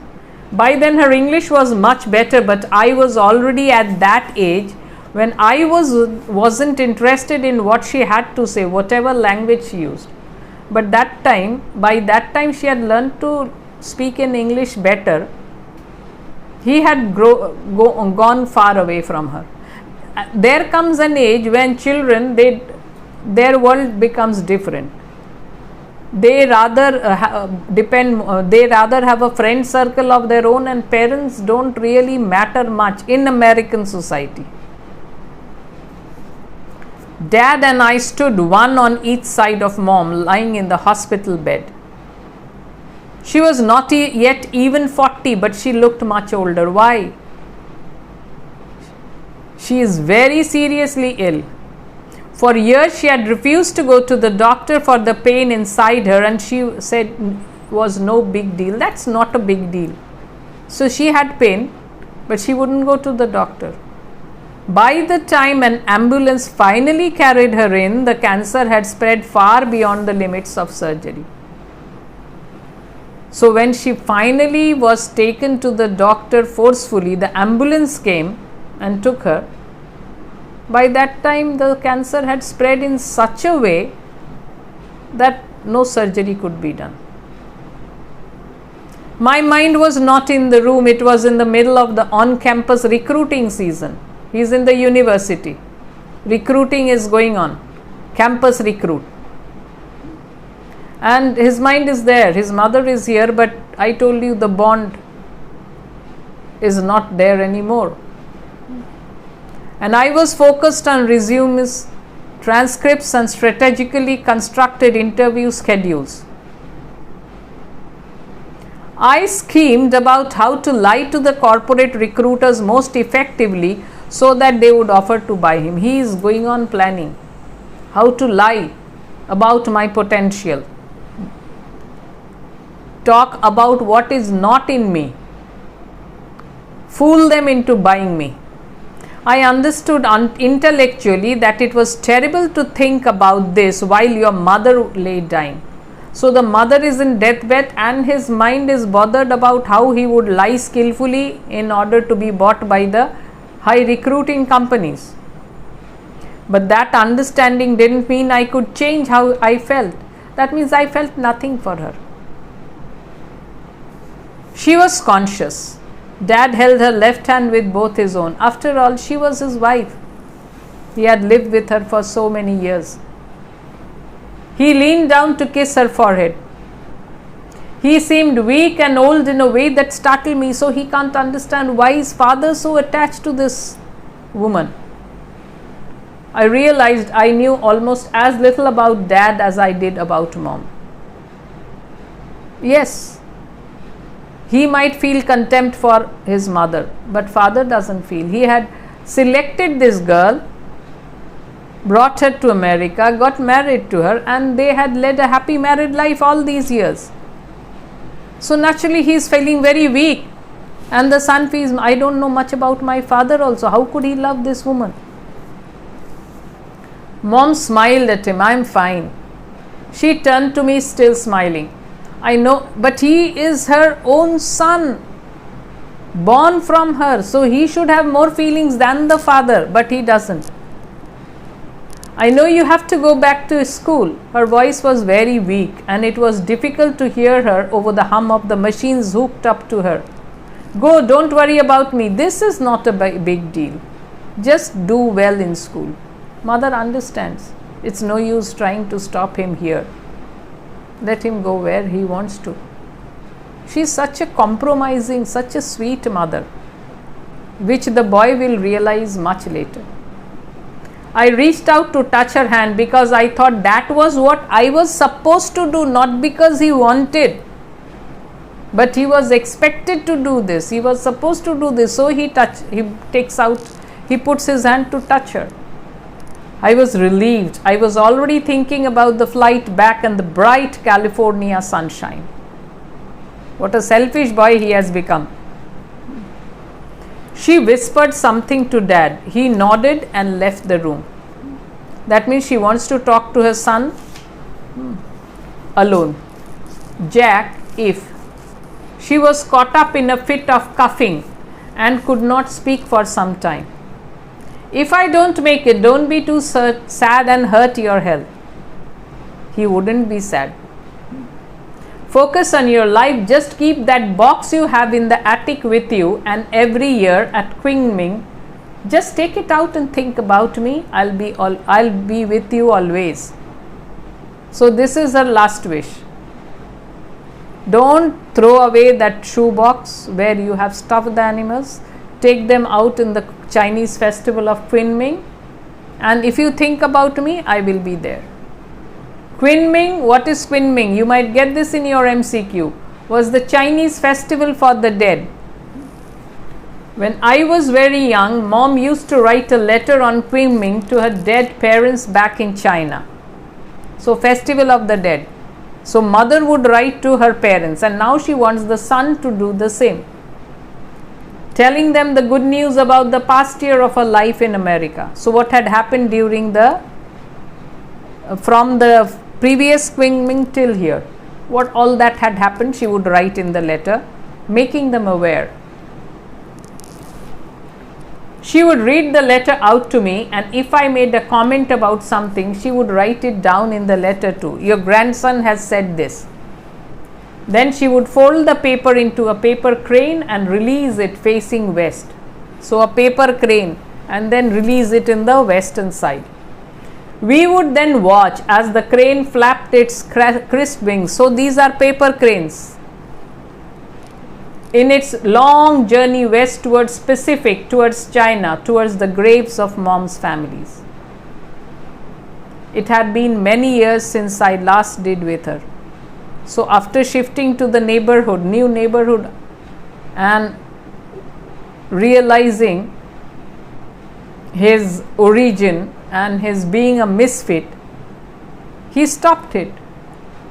By then her English was much better, but I was already at that age when I wasn't interested in what she had to say, whatever language she used. But by that time she had learned to speak in English better. He had gone far away from her. There comes an age when children, their world becomes different. They rather they rather have a friend circle of their own, and parents don't really matter much in American society. Dad and I stood one on each side of mom, lying in the hospital bed. She was not yet even 40, but she looked much older. Why? She is very seriously ill. For years she had refused to go to the doctor for the pain inside her, and she said it was no big deal. That's not a big deal. So she had pain, but she wouldn't go to the doctor. By the time an ambulance finally carried her in, the cancer had spread far beyond the limits of surgery. So when she finally was taken to the doctor forcefully, the ambulance came and took her. By that time the cancer had spread in such a way that no surgery could be done. My mind was not in the room. It was in the middle of the on-campus recruiting season. He is in the university. Recruiting is going on. Campus recruit. And his mind is there. His mother is here, but I told you the bond is not there anymore. And I was focused on resumes, transcripts, and strategically constructed interview schedules. I schemed about how to lie to the corporate recruiters most effectively so that they would offer to buy him. He is going on planning how to lie about my potential, talk about what is not in me, fool them into buying me. I understood intellectually that it was terrible to think about this while your mother lay dying. So the mother is in deathbed and his mind is bothered about how he would lie skillfully in order to be bought by the high recruiting companies. But that understanding didn't mean I could change how I felt. That means I felt nothing for her. She was conscious. Dad held her left hand with both his own. After all, she was his wife. He had lived with her for so many years. He leaned down to kiss her forehead. He seemed weak and old in a way that startled me, so he can't understand why his father is so attached to this woman. I realized I knew almost as little about Dad as I did about Mom. Yes, he might feel contempt for his mother, but father doesn't feel. He had selected this girl, brought her to America, got married to her, and they had led a happy married life all these years. So naturally he is feeling very weak, and the son feels, I don't know much about my father also. How could he love this woman? Mom smiled at him. I'm fine. She turned to me still smiling. I know, but he is her own son, born from her, so he should have more feelings than the father, but he doesn't. I know you have to go back to school. Her voice was very weak and it was difficult to hear her over the hum of the machines hooked up to her. Go, don't worry about me. This is not a big deal. Just do well in school. Mother understands. It's no use trying to stop him here. Let him go where he wants to. She is such a compromising, such a sweet mother, which the boy will realize much later. I reached out to touch her hand because I thought that was what I was supposed to do, not because he wanted. But he was expected to do this. He was supposed to do this. So he puts his hand to touch her. I was relieved. I was already thinking about the flight back and the bright California sunshine. What a selfish boy he has become. She whispered something to Dad. He nodded and left the room. That means she wants to talk to her son alone. Jack, if she was caught up in a fit of coughing and could not speak for some time. If I don't make it, don't be too sad and hurt your health. He wouldn't be sad. Focus on your life. Just keep that box you have in the attic with you, and every year at Qingming, just take it out and think about me. I'll be with you always. So this is her last wish. Don't throw away that shoe box where you have stuffed the animals. Take them out in the Chinese festival of Qingming, and if you think about me, I will be there. Qingming, what is Qingming? You might get this in your MCQ. Was the Chinese festival for the dead. When I was very young, Mom used to write a letter on Qingming to her dead parents back in China. So, festival of the dead. So, mother would write to her parents, and now she wants the son to do the same, telling them the good news about the past year of her life in America. So, what had happened during from the previous Qingming till here, what all that had happened, she would write in the letter, making them aware. She would read the letter out to me, and if I made a comment about something, she would write it down in the letter too. Your grandson has said this. Then she would fold the paper into a paper crane and release it facing west. So a paper crane, and then release it in the western side. We would then watch as the crane flapped its crisp wings. So these are paper cranes. In its long journey west towards Pacific, towards China, towards the graves of Mom's families. It had been many years since I last did with her. So after shifting to the neighborhood, new neighborhood, and realizing his origin and his being a misfit, he stopped it.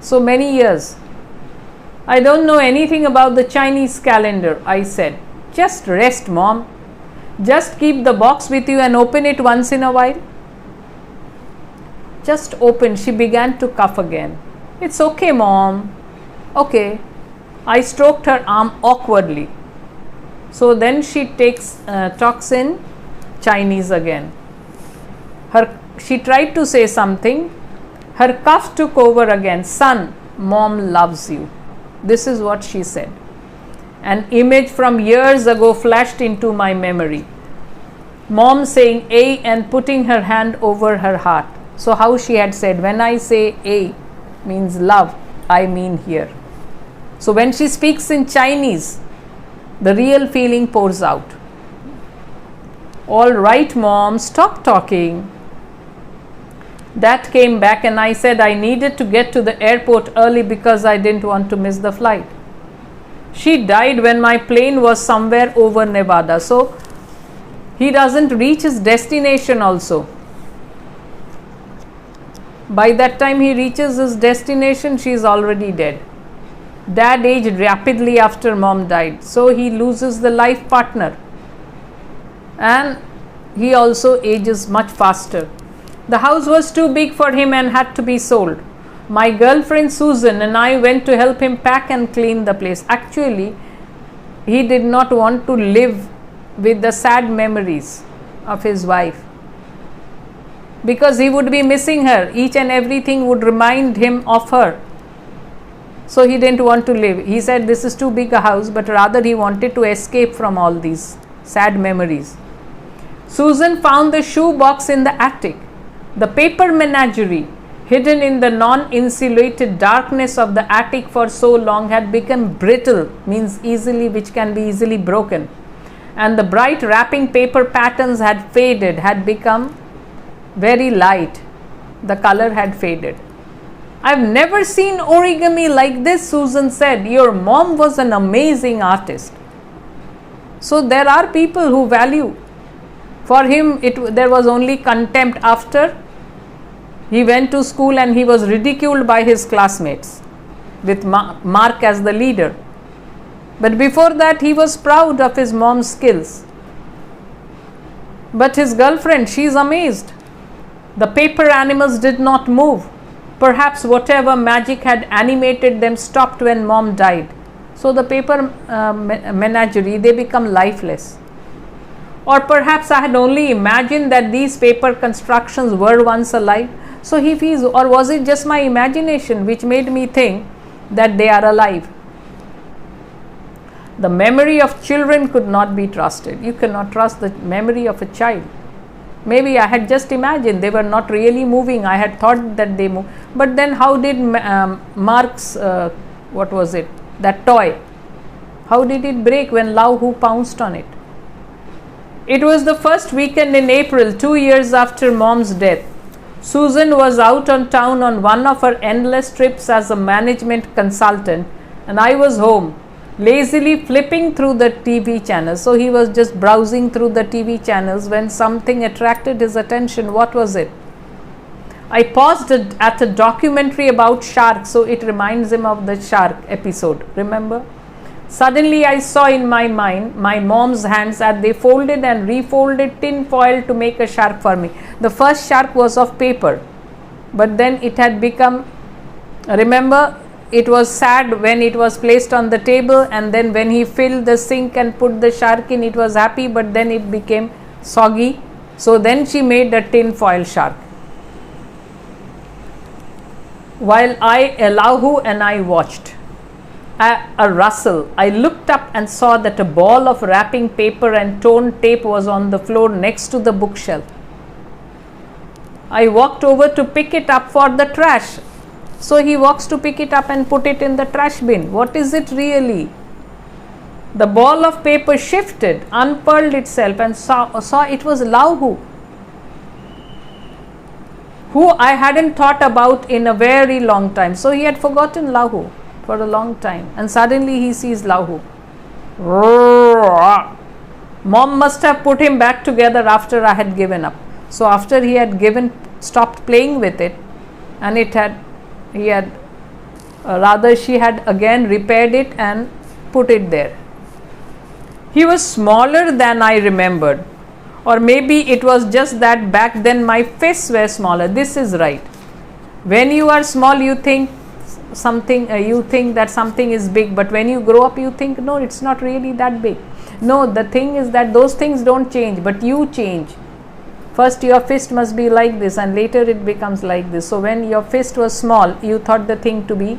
So many years. I don't know anything about the Chinese calendar, I said. Just rest, Mom. Just keep the box with you and open it once in a while. Just open. She began to cough again. It's okay, Mom. Okay. I stroked her arm awkwardly. So then she talks in Chinese again. She tried to say something. Her cough took over again. Son, Mom loves you. This is what she said. An image from years ago flashed into my memory. Mom saying A and putting her hand over her heart. So how she had said, when I say A means love, I mean here. So when she speaks in Chinese, the real feeling pours out. All right, Mom, stop talking. That came back, and I said I needed to get to the airport early because I didn't want to miss the flight. She died when my plane was somewhere over Nevada. So he doesn't reach his destination also. By that time he reaches his destination, she is already dead. Dad aged rapidly after Mom died. So he loses the life partner. And he also ages much faster. The house was too big for him and had to be sold. My girlfriend Susan and I went to help him pack and clean the place. Actually, he did not want to live with the sad memories of his wife, because he would be missing her. Each and everything would remind him of her. So he didn't want to live. He said this is too big a house, but rather he wanted to escape from all these sad memories. Susan found the shoe box in the attic. The paper menagerie, hidden in the non-insulated darkness of the attic for so long, had become brittle, means easily, which can be easily broken. And the bright wrapping paper patterns had faded, had become very light. The color had faded. I've never seen origami like this, Susan said. Your mom was an amazing artist. So there are people who value. For him, there was only contempt after he went to school and he was ridiculed by his classmates with Mark as the leader. But before that, he was proud of his mom's skills. But his girlfriend, she is amazed. The paper animals did not move. Perhaps whatever magic had animated them stopped when mom died. So the paper menagerie, they become lifeless. Or perhaps I had only imagined that these paper constructions were once alive. So if he's, or was it just my imagination which made me think that they are alive? The memory of children could not be trusted. You cannot trust the memory of a child. Maybe I had just imagined they were not really moving. I had thought that they moved. But then how did Mark's, what was it, that toy, how did it break when Lau Hu pounced on it? It was the first weekend in April, 2 years after mom's death. Susan was out on town on one of her endless trips as a management consultant, and I was home, lazily flipping through the TV channels. So he was just browsing through the TV channels when something attracted his attention. What was it? I paused at a documentary about sharks, so it reminds him of the shark episode, remember? Suddenly I saw in my mind my mom's hands as they folded and refolded tin foil to make a shark for me. The first shark was of paper, but then it had become, remember, it was sad when it was placed on the table, and then when he filled the sink and put the shark in, it was happy, but then it became soggy. So then she made a tin foil shark. While Lau Hu and I watched a rustle, I looked up and saw that a ball of wrapping paper and torn tape was on the floor next to the bookshelf. I walked over to pick it up for the trash. So he walks to pick it up and put it in the trash bin. What is it really? The ball of paper shifted, unfurled itself, and saw it was Lau Hu, who I hadn't thought about in a very long time. So he had forgotten Lau Hu for a long time, and suddenly he sees Lau Hu. Mom must have put him back together after I had given up. So after he had stopped playing with it, and she had again repaired it and put it there. He was smaller than I remembered, or maybe it was just that back then my fists were smaller. This is right. When you are small, you think that something is big, but when you grow up, you think, no, it's not really that big. No, the thing is that those things don't change, but you change. First your fist must be like this, and later it becomes like this. So when your fist was small, you thought the thing to be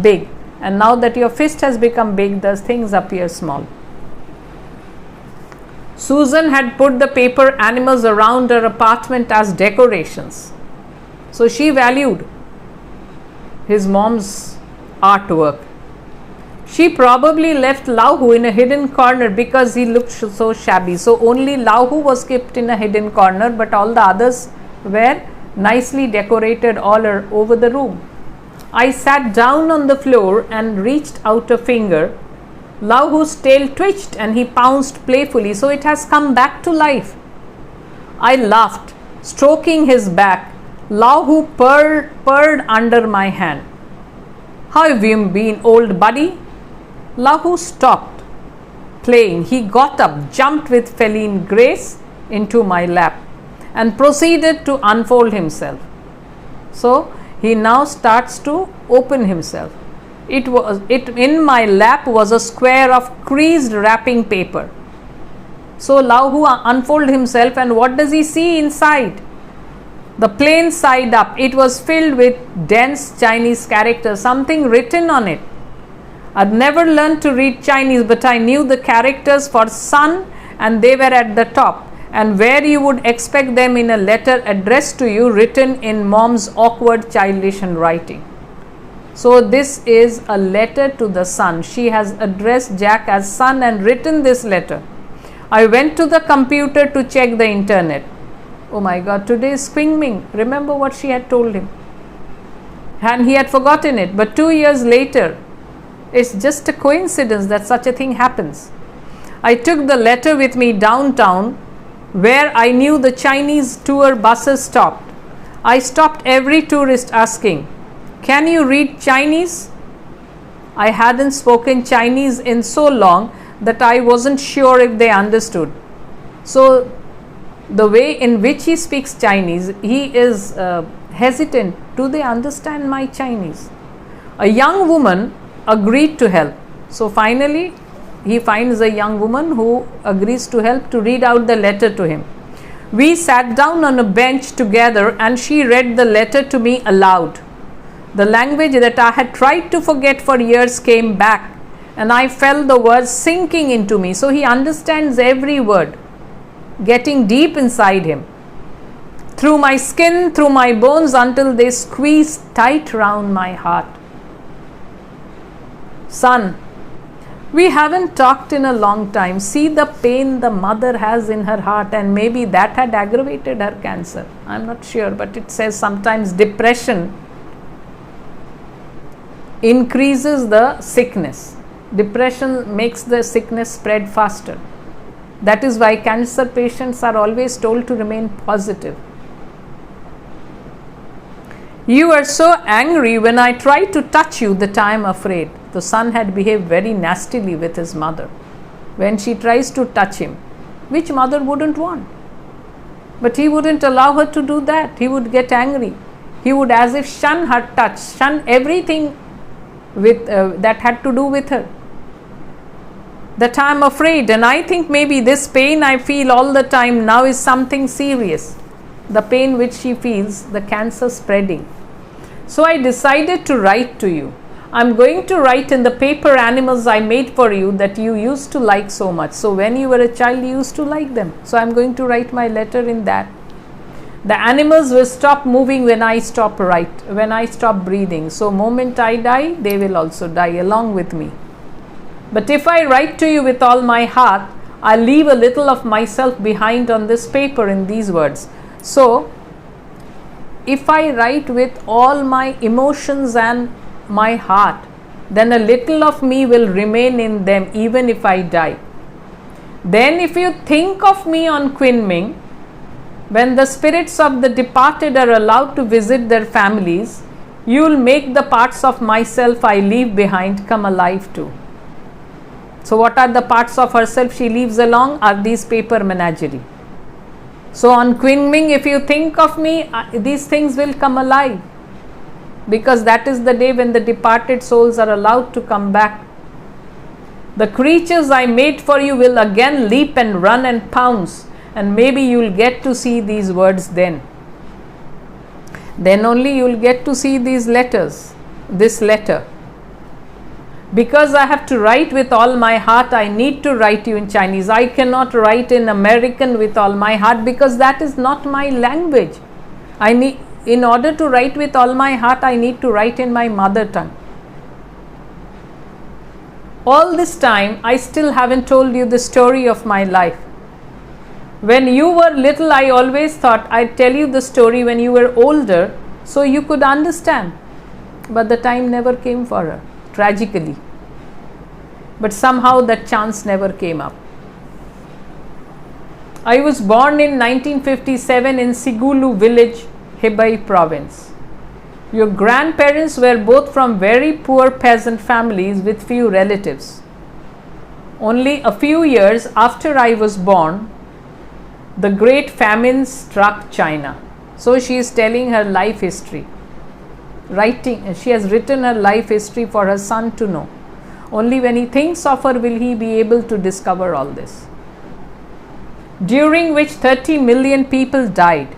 big, and now that your fist has become big, the things appear small. Susan had put the paper animals around her apartment as decorations. So she valued his mom's artwork. She probably left Lau Hu in a hidden corner because he looked so shabby. So only Lau Hu was kept in a hidden corner, but all the others were nicely decorated all over the room. I sat down on the floor and reached out a finger. Lau Hu's tail twitched and he pounced playfully. So it has come back to life. I laughed, stroking his back. Lau Hu purred under my hand. How have you been, old buddy? Lau Hu stopped playing. He got up, jumped with feline grace into my lap, and proceeded to unfold himself. So he now starts to open himself. In my lap was a square of creased wrapping paper. So Lau Hu unfolded himself, and what does he see inside? The plain side up, it was filled with dense Chinese characters, something written on it. I'd never learned to read Chinese, but I knew the characters for sun, and they were at the top, and where you would expect them in a letter addressed to you, written in mom's awkward childish handwriting. So this is a letter to the sun. She has addressed Jack as son and written this letter. I went to the computer to check the internet. Oh my God, today is Qing Ming. Remember what she had told him. And he had forgotten it. But 2 years later, it's just a coincidence that such a thing happens. I took the letter with me downtown, where I knew the Chinese tour buses stopped. I stopped every tourist asking, "Can you read Chinese?" I hadn't spoken Chinese in so long that I wasn't sure if they understood. So the way in which he speaks Chinese, he is hesitant. Do they understand my Chinese? A young woman agreed to help. So finally, he finds a young woman who agrees to help to read out the letter to him. We sat down on a bench together and she read the letter to me aloud. The language that I had tried to forget for years came back and I felt the words sinking into me. So he understands every word, getting deep inside him, through my skin, through my bones, until they squeeze tight round my heart. Son, we haven't talked in a long time. See the pain the mother has in her heart, and maybe that had aggravated her cancer. I'm not sure, but it says sometimes depression increases the sickness. Depression makes the sickness spread faster. That is why cancer patients are always told to remain positive. You were so angry when I tried to touch you that I am afraid. The son had behaved very nastily with his mother. When she tries to touch him, which mother wouldn't want? But he wouldn't allow her to do that. He would get angry. He would as if shun her touch, shun everything with that had to do with her. That I am afraid, and I think maybe this pain I feel all the time now is something serious. The pain which she feels, the cancer spreading. So I decided to write to you. I'm going to write in the paper animals I made for you that you used to like so much. So when you were a child, you used to like them. So I'm going to write my letter in that. The animals will stop moving when I stop breathing. So moment I die, they will also die along with me. But if I write to you with all my heart, I'll leave a little of myself behind on this paper in these words. So if I write with all my emotions and my heart, then a little of me will remain in them even if I die. Then if you think of me on Kunming, when the spirits of the departed are allowed to visit their families, you will make the parts of myself I leave behind come alive too. So what are the parts of herself she leaves along? Are these paper menagerie. So on Kunming, if you think of me, these things will come alive, because that is the day when the departed souls are allowed to come back. The creatures I made for you will again leap and run and pounce, and maybe you will get to see these words then. Then only you will get to see these letters, this letter. Because I have to write with all my heart, I need to write you in Chinese. I cannot write in American with all my heart because that is not my language. In order to write with all my heart, I need to write in my mother tongue. All this time, I still haven't told you the story of my life. When you were little, I always thought I'd tell you the story when you were older so you could understand. But the time never came for her, tragically. But somehow that chance never came up. I was born in 1957 in Sigulu village, Hebei province. Your grandparents were both from very poor peasant families with few relatives. Only a few years after I was born, the great famine struck China. So she is telling her life history. She has written her life history for her son to know. Only when he thinks of her will he be able to discover all this. During which 30 million people died.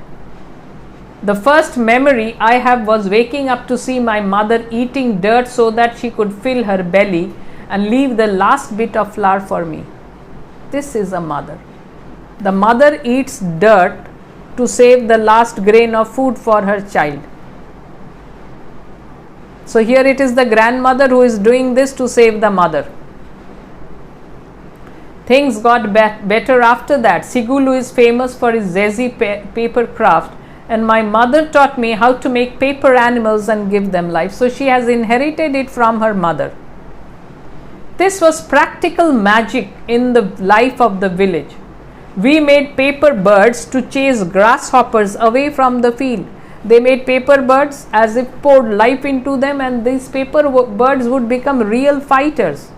The first memory I have was waking up to see my mother eating dirt so that she could fill her belly and leave the last bit of flour for me. This is a mother. The mother eats dirt to save the last grain of food for her child. So here it is the grandmother who is doing this to save the mother. Things got better after that. Sigulu is famous for his zezi paper craft, and my mother taught me how to make paper animals and give them life. So she has inherited it from her mother. This was practical magic in the life of the village. We made paper birds to chase grasshoppers away from the field. They made paper birds as if poured life into them, and these paper birds would become real fighters.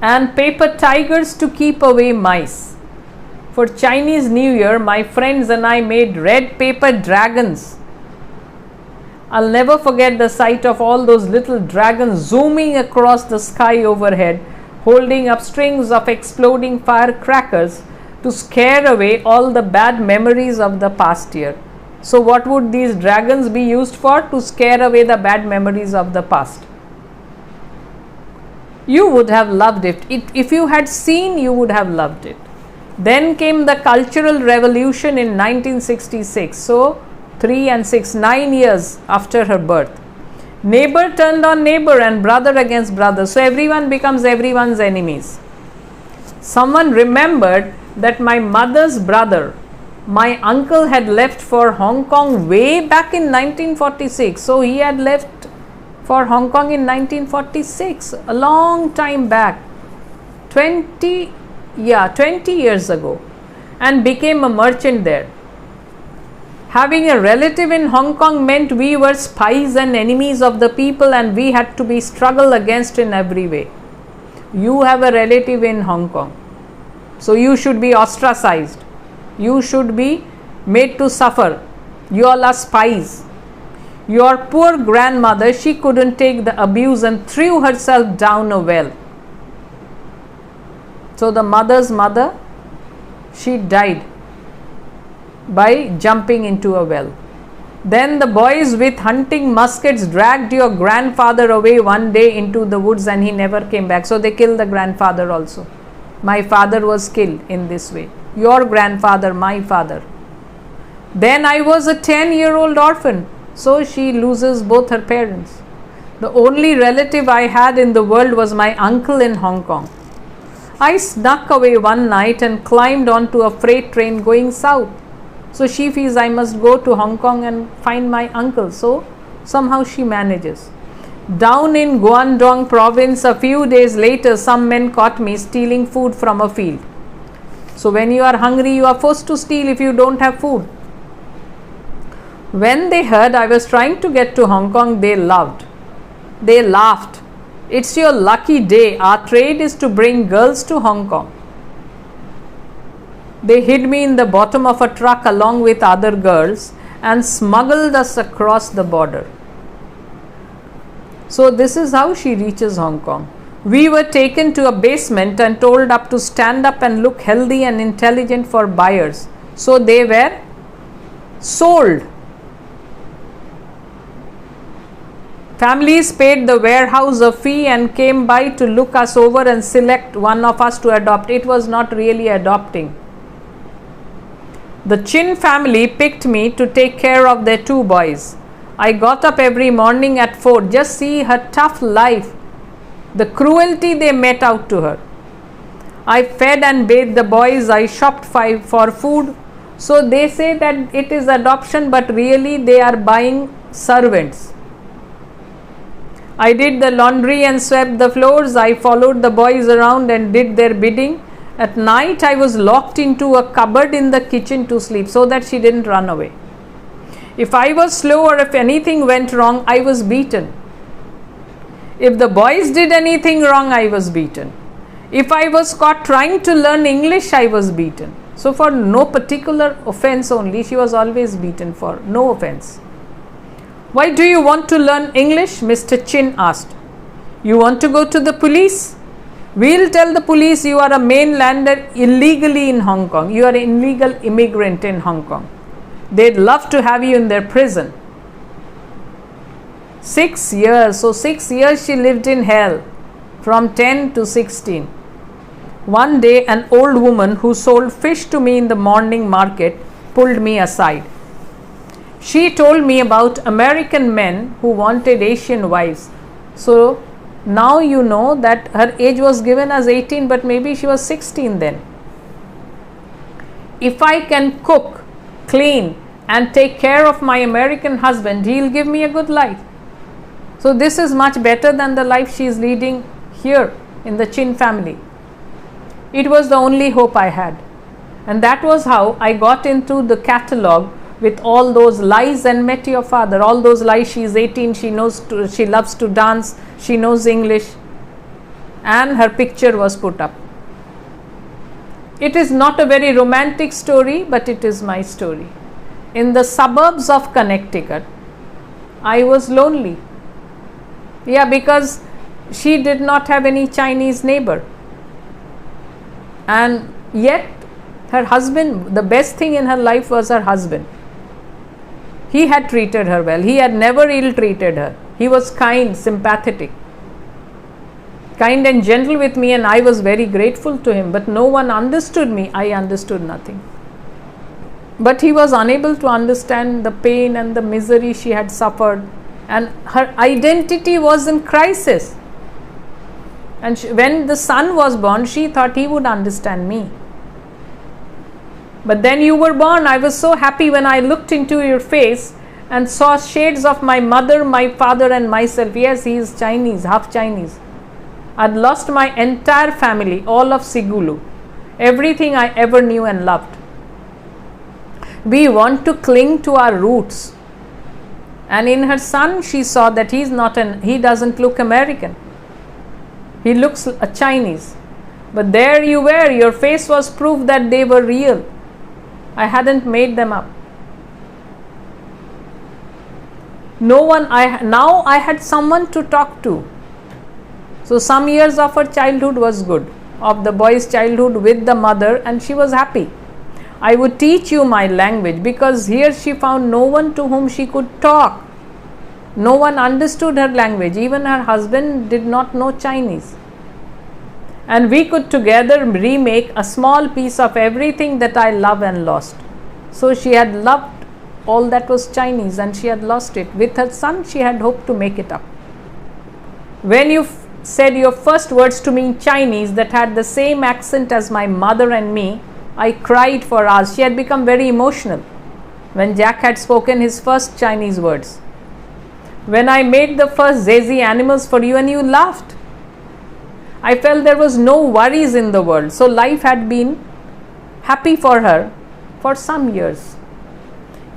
And paper tigers to keep away mice. For Chinese New Year, my friends and I made red paper dragons. I'll never forget the sight of all those little dragons zooming across the sky overhead, holding up strings of exploding firecrackers to scare away all the bad memories of the past year. So what would these dragons be used for? To scare away the bad memories of the past. You would have loved it. If you had seen, you would have loved it. Then came the Cultural Revolution in 1966. So 3 and 6, 9 years after her birth. Neighbor turned on neighbor and brother against brother. So everyone becomes everyone's enemies. Someone remembered that my mother's brother, my uncle, had left for Hong Kong way back in 1946. So he had left for Hong Kong in 1946, a long time back, 20 years ago, and became a merchant there. Having a relative in Hong Kong meant we were spies and enemies of the people, and we had to be struggled against in every way. You have a relative in Hong Kong, so you should be ostracized. You should be made to suffer. You all are spies. Your poor grandmother, she couldn't take the abuse and threw herself down a well. So the mother's mother, she died by jumping into a well. Then the boys with hunting muskets dragged your grandfather away one day into the woods, and he never came back. So they killed the grandfather also. My father was killed in this way. Your grandfather, my father. Then I was a 10-year-old orphan. So she loses both her parents. The only relative I had in the world was my uncle in Hong Kong. I snuck away one night and climbed onto a freight train going south. So she feels I must go to Hong Kong and find my uncle. So somehow she manages. Down in Guangdong province, a few days later, some men caught me stealing food from a field. So when you are hungry, you are forced to steal if you don't have food. When they heard I was trying to get to Hong Kong, they laughed. It's your lucky day. Our trade is to bring girls to Hong Kong. They hid me in the bottom of a truck along with other girls and smuggled us across the border. So this is how she reaches Hong Kong. We were taken to a basement and told up to stand up and look healthy and intelligent for buyers. So they were sold. Families paid the warehouse a fee and came by to look us over and select one of us to adopt. It was not really adopting. The Chin family picked me to take care of their 2 boys. I got up every morning at 4. Just see her tough life, the cruelty they met out to her. I fed and bathed the boys. I shopped for food. So they say that it is adoption, but really they are buying servants. I did the laundry and swept the floors. I followed the boys around and did their bidding. At night, I was locked into a cupboard in the kitchen to sleep so that she didn't run away. If I was slow or if anything went wrong, I was beaten. If the boys did anything wrong, I was beaten. If I was caught trying to learn English, I was beaten. So for no particular offense only, she was always beaten for no offense. Why do you want to learn English? Mr. Chin asked. You want to go to the police? We'll tell the police you are a mainlander illegally in Hong Kong. You are an illegal immigrant in Hong Kong. They'd love to have you in their prison. 6 years. So 6 years she lived in hell from 10 to 16. One day an old woman who sold fish to me in the morning market pulled me aside. She told me about American men who wanted Asian wives. So now you know that her age was given as 18, but maybe she was 16 then. If I can cook, clean and take care of my American husband, he'll give me a good life. So this is much better than the life she is leading here in the Chin family. It was the only hope I had. And that was how I got into the catalogue with all those lies and met your father. All those lies. She is 18, she loves to dance, she knows English, and her picture was put up. It is not a very romantic story, but it is my story. In the suburbs of Connecticut, I was lonely. Yeah, because she did not have any Chinese neighbor. And yet, her husband, the best thing in her life was her husband. He had treated her well. He had never ill-treated her. He was kind, sympathetic, kind and gentle with me, and I was very grateful to him. But no one understood me. I understood nothing. But he was unable to understand the pain and the misery she had suffered, and her identity was in crisis. And when the son was born, she thought he would understand me. But then you were born. I was so happy when I looked into your face and saw shades of my mother, my father, and myself. Yes, he is Chinese, half Chinese. I'd lost my entire family, all of Sigulu, everything I ever knew and loved. We want to cling to our roots. And in her son, she saw that he doesn't look American. He looks a Chinese. But there you were, your face was proof that they were real. I hadn't made them up. Now I had someone to talk to. So some years of her childhood was good, of the boy's childhood with the mother, and she was happy. I would teach you my language, because here she found no one to whom she could talk. No one understood her language. Even her husband did not know Chinese. And we could together remake a small piece of everything that I love and lost. So she had loved all that was Chinese and she had lost it. With her son, she had hoped to make it up. When you said your first words to me in Chinese that had the same accent as my mother and me, I cried for hours. She had become very emotional when Jack had spoken his first Chinese words. When I made the first Zazie animals for you and you laughed. I felt there was no worries in the world. So life had been happy for her for some years.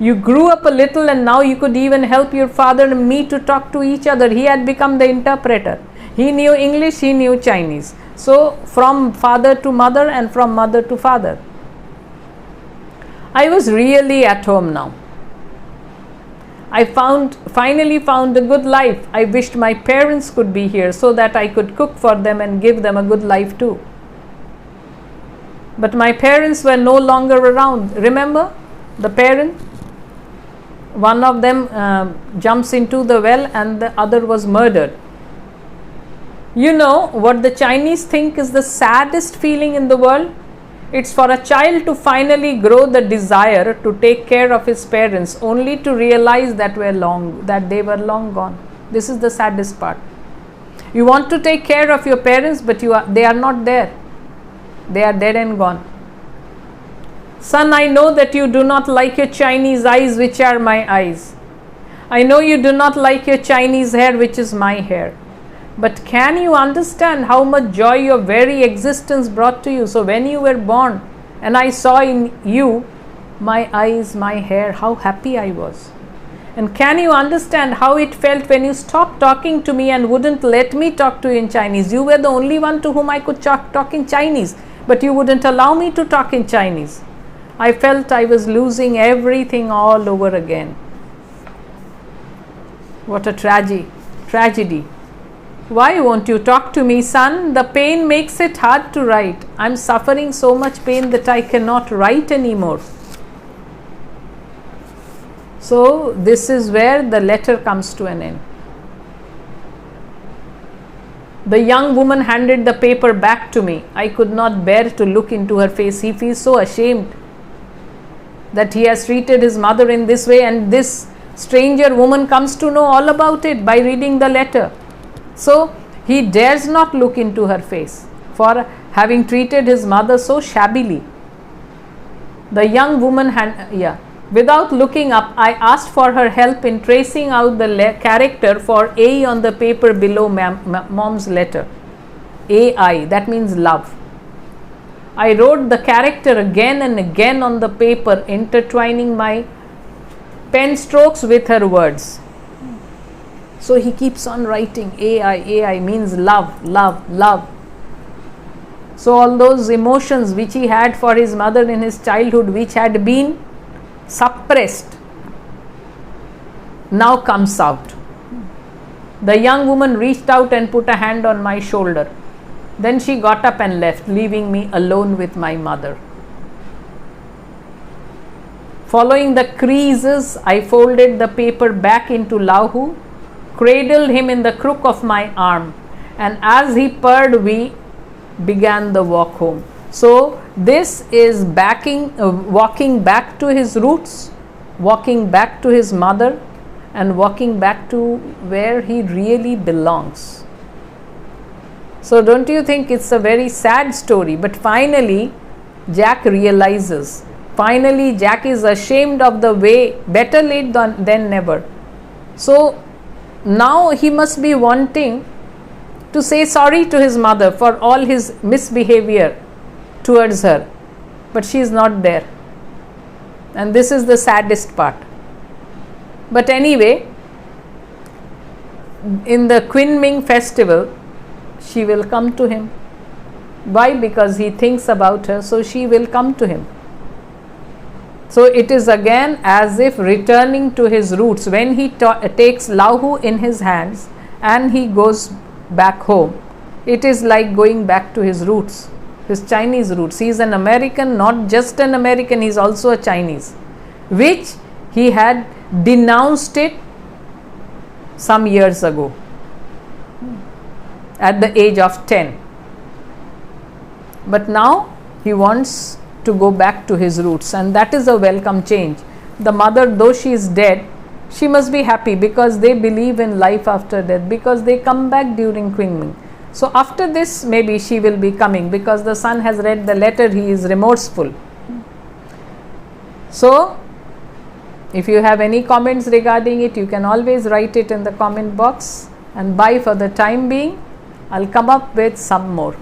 You grew up a little and now you could even help your father and me to talk to each other. He had become the interpreter. He knew English, he knew Chinese. So from father to mother and from mother to father. I was really at home now. I finally found a good life. I wished my parents could be here so that I could cook for them and give them a good life too. But my parents were no longer around. Remember the parent? One of them jumps into the well and the other was murdered. You know what the Chinese think is the saddest feeling in the world? It's for a child to finally grow the desire to take care of his parents, only to realize that they were long gone. This is the saddest part. You want to take care of your parents, but they are not there. They are dead and gone. Son, I know that you do not like your Chinese eyes, which are my eyes. I know you do not like your Chinese hair, which is my hair. But can you understand how much joy your very existence brought to you? So when you were born and I saw in you my eyes, my hair, how happy I was. And can you understand how it felt when you stopped talking to me and wouldn't let me talk to you in Chinese? You were the only one to whom I could talk in Chinese, but you wouldn't allow me to talk in Chinese. I felt I was losing everything all over again. What a tragedy. Why won't you talk to me, son? The pain makes it hard to write. I'm suffering so much pain that I cannot write anymore. So this is where the letter comes to an end. The young woman handed the paper back to me. I could not bear to look into her face. He feels so ashamed that he has treated his mother in this way, and this stranger woman comes to know all about it by reading the letter. So he dares not look into her face for having treated his mother so shabbily. The young woman without looking up, I asked for her help in tracing out the character for A on the paper below mom's letter. AI, that means love. I wrote the character again and again on the paper, intertwining my pen strokes with her words. So he keeps on writing AI means love, love, love. So all those emotions which he had for his mother in his childhood, which had been suppressed, now comes out. The young woman reached out and put a hand on my shoulder. Then she got up and left, leaving me alone with my mother. Following the creases, I folded the paper back into Lahu, cradled him in the crook of my arm, and as he purred, we began the walk home. So this is walking back to his roots, walking back to his mother, and walking back to where he really belongs. So don't you think it's a very sad story? But finally Jack realizes. Finally Jack is ashamed of the way, better late than never. So now he must be wanting to say sorry to his mother for all his misbehavior towards her, but she is not there, and this is the saddest part. But anyway, in the Kunming festival, she will come to him. Why? Because he thinks about her, so she will come to him. So it is again as if returning to his roots. When he takes Lahu in his hands and he goes back home, it is like going back to his roots, his Chinese roots. He is an American, not just an American, he is also a Chinese, which he had denounced it some years ago at the age of 10. But now he wants to go back to his roots, and that is a welcome change. The mother, though she is dead, she must be happy because they believe in life after death, because they come back during Kunming. So after this maybe she will be coming, because the son has read the letter, he is remorseful. So if you have any comments regarding it, you can always write it in the comment box, and bye for the time being. I'll come up with some more.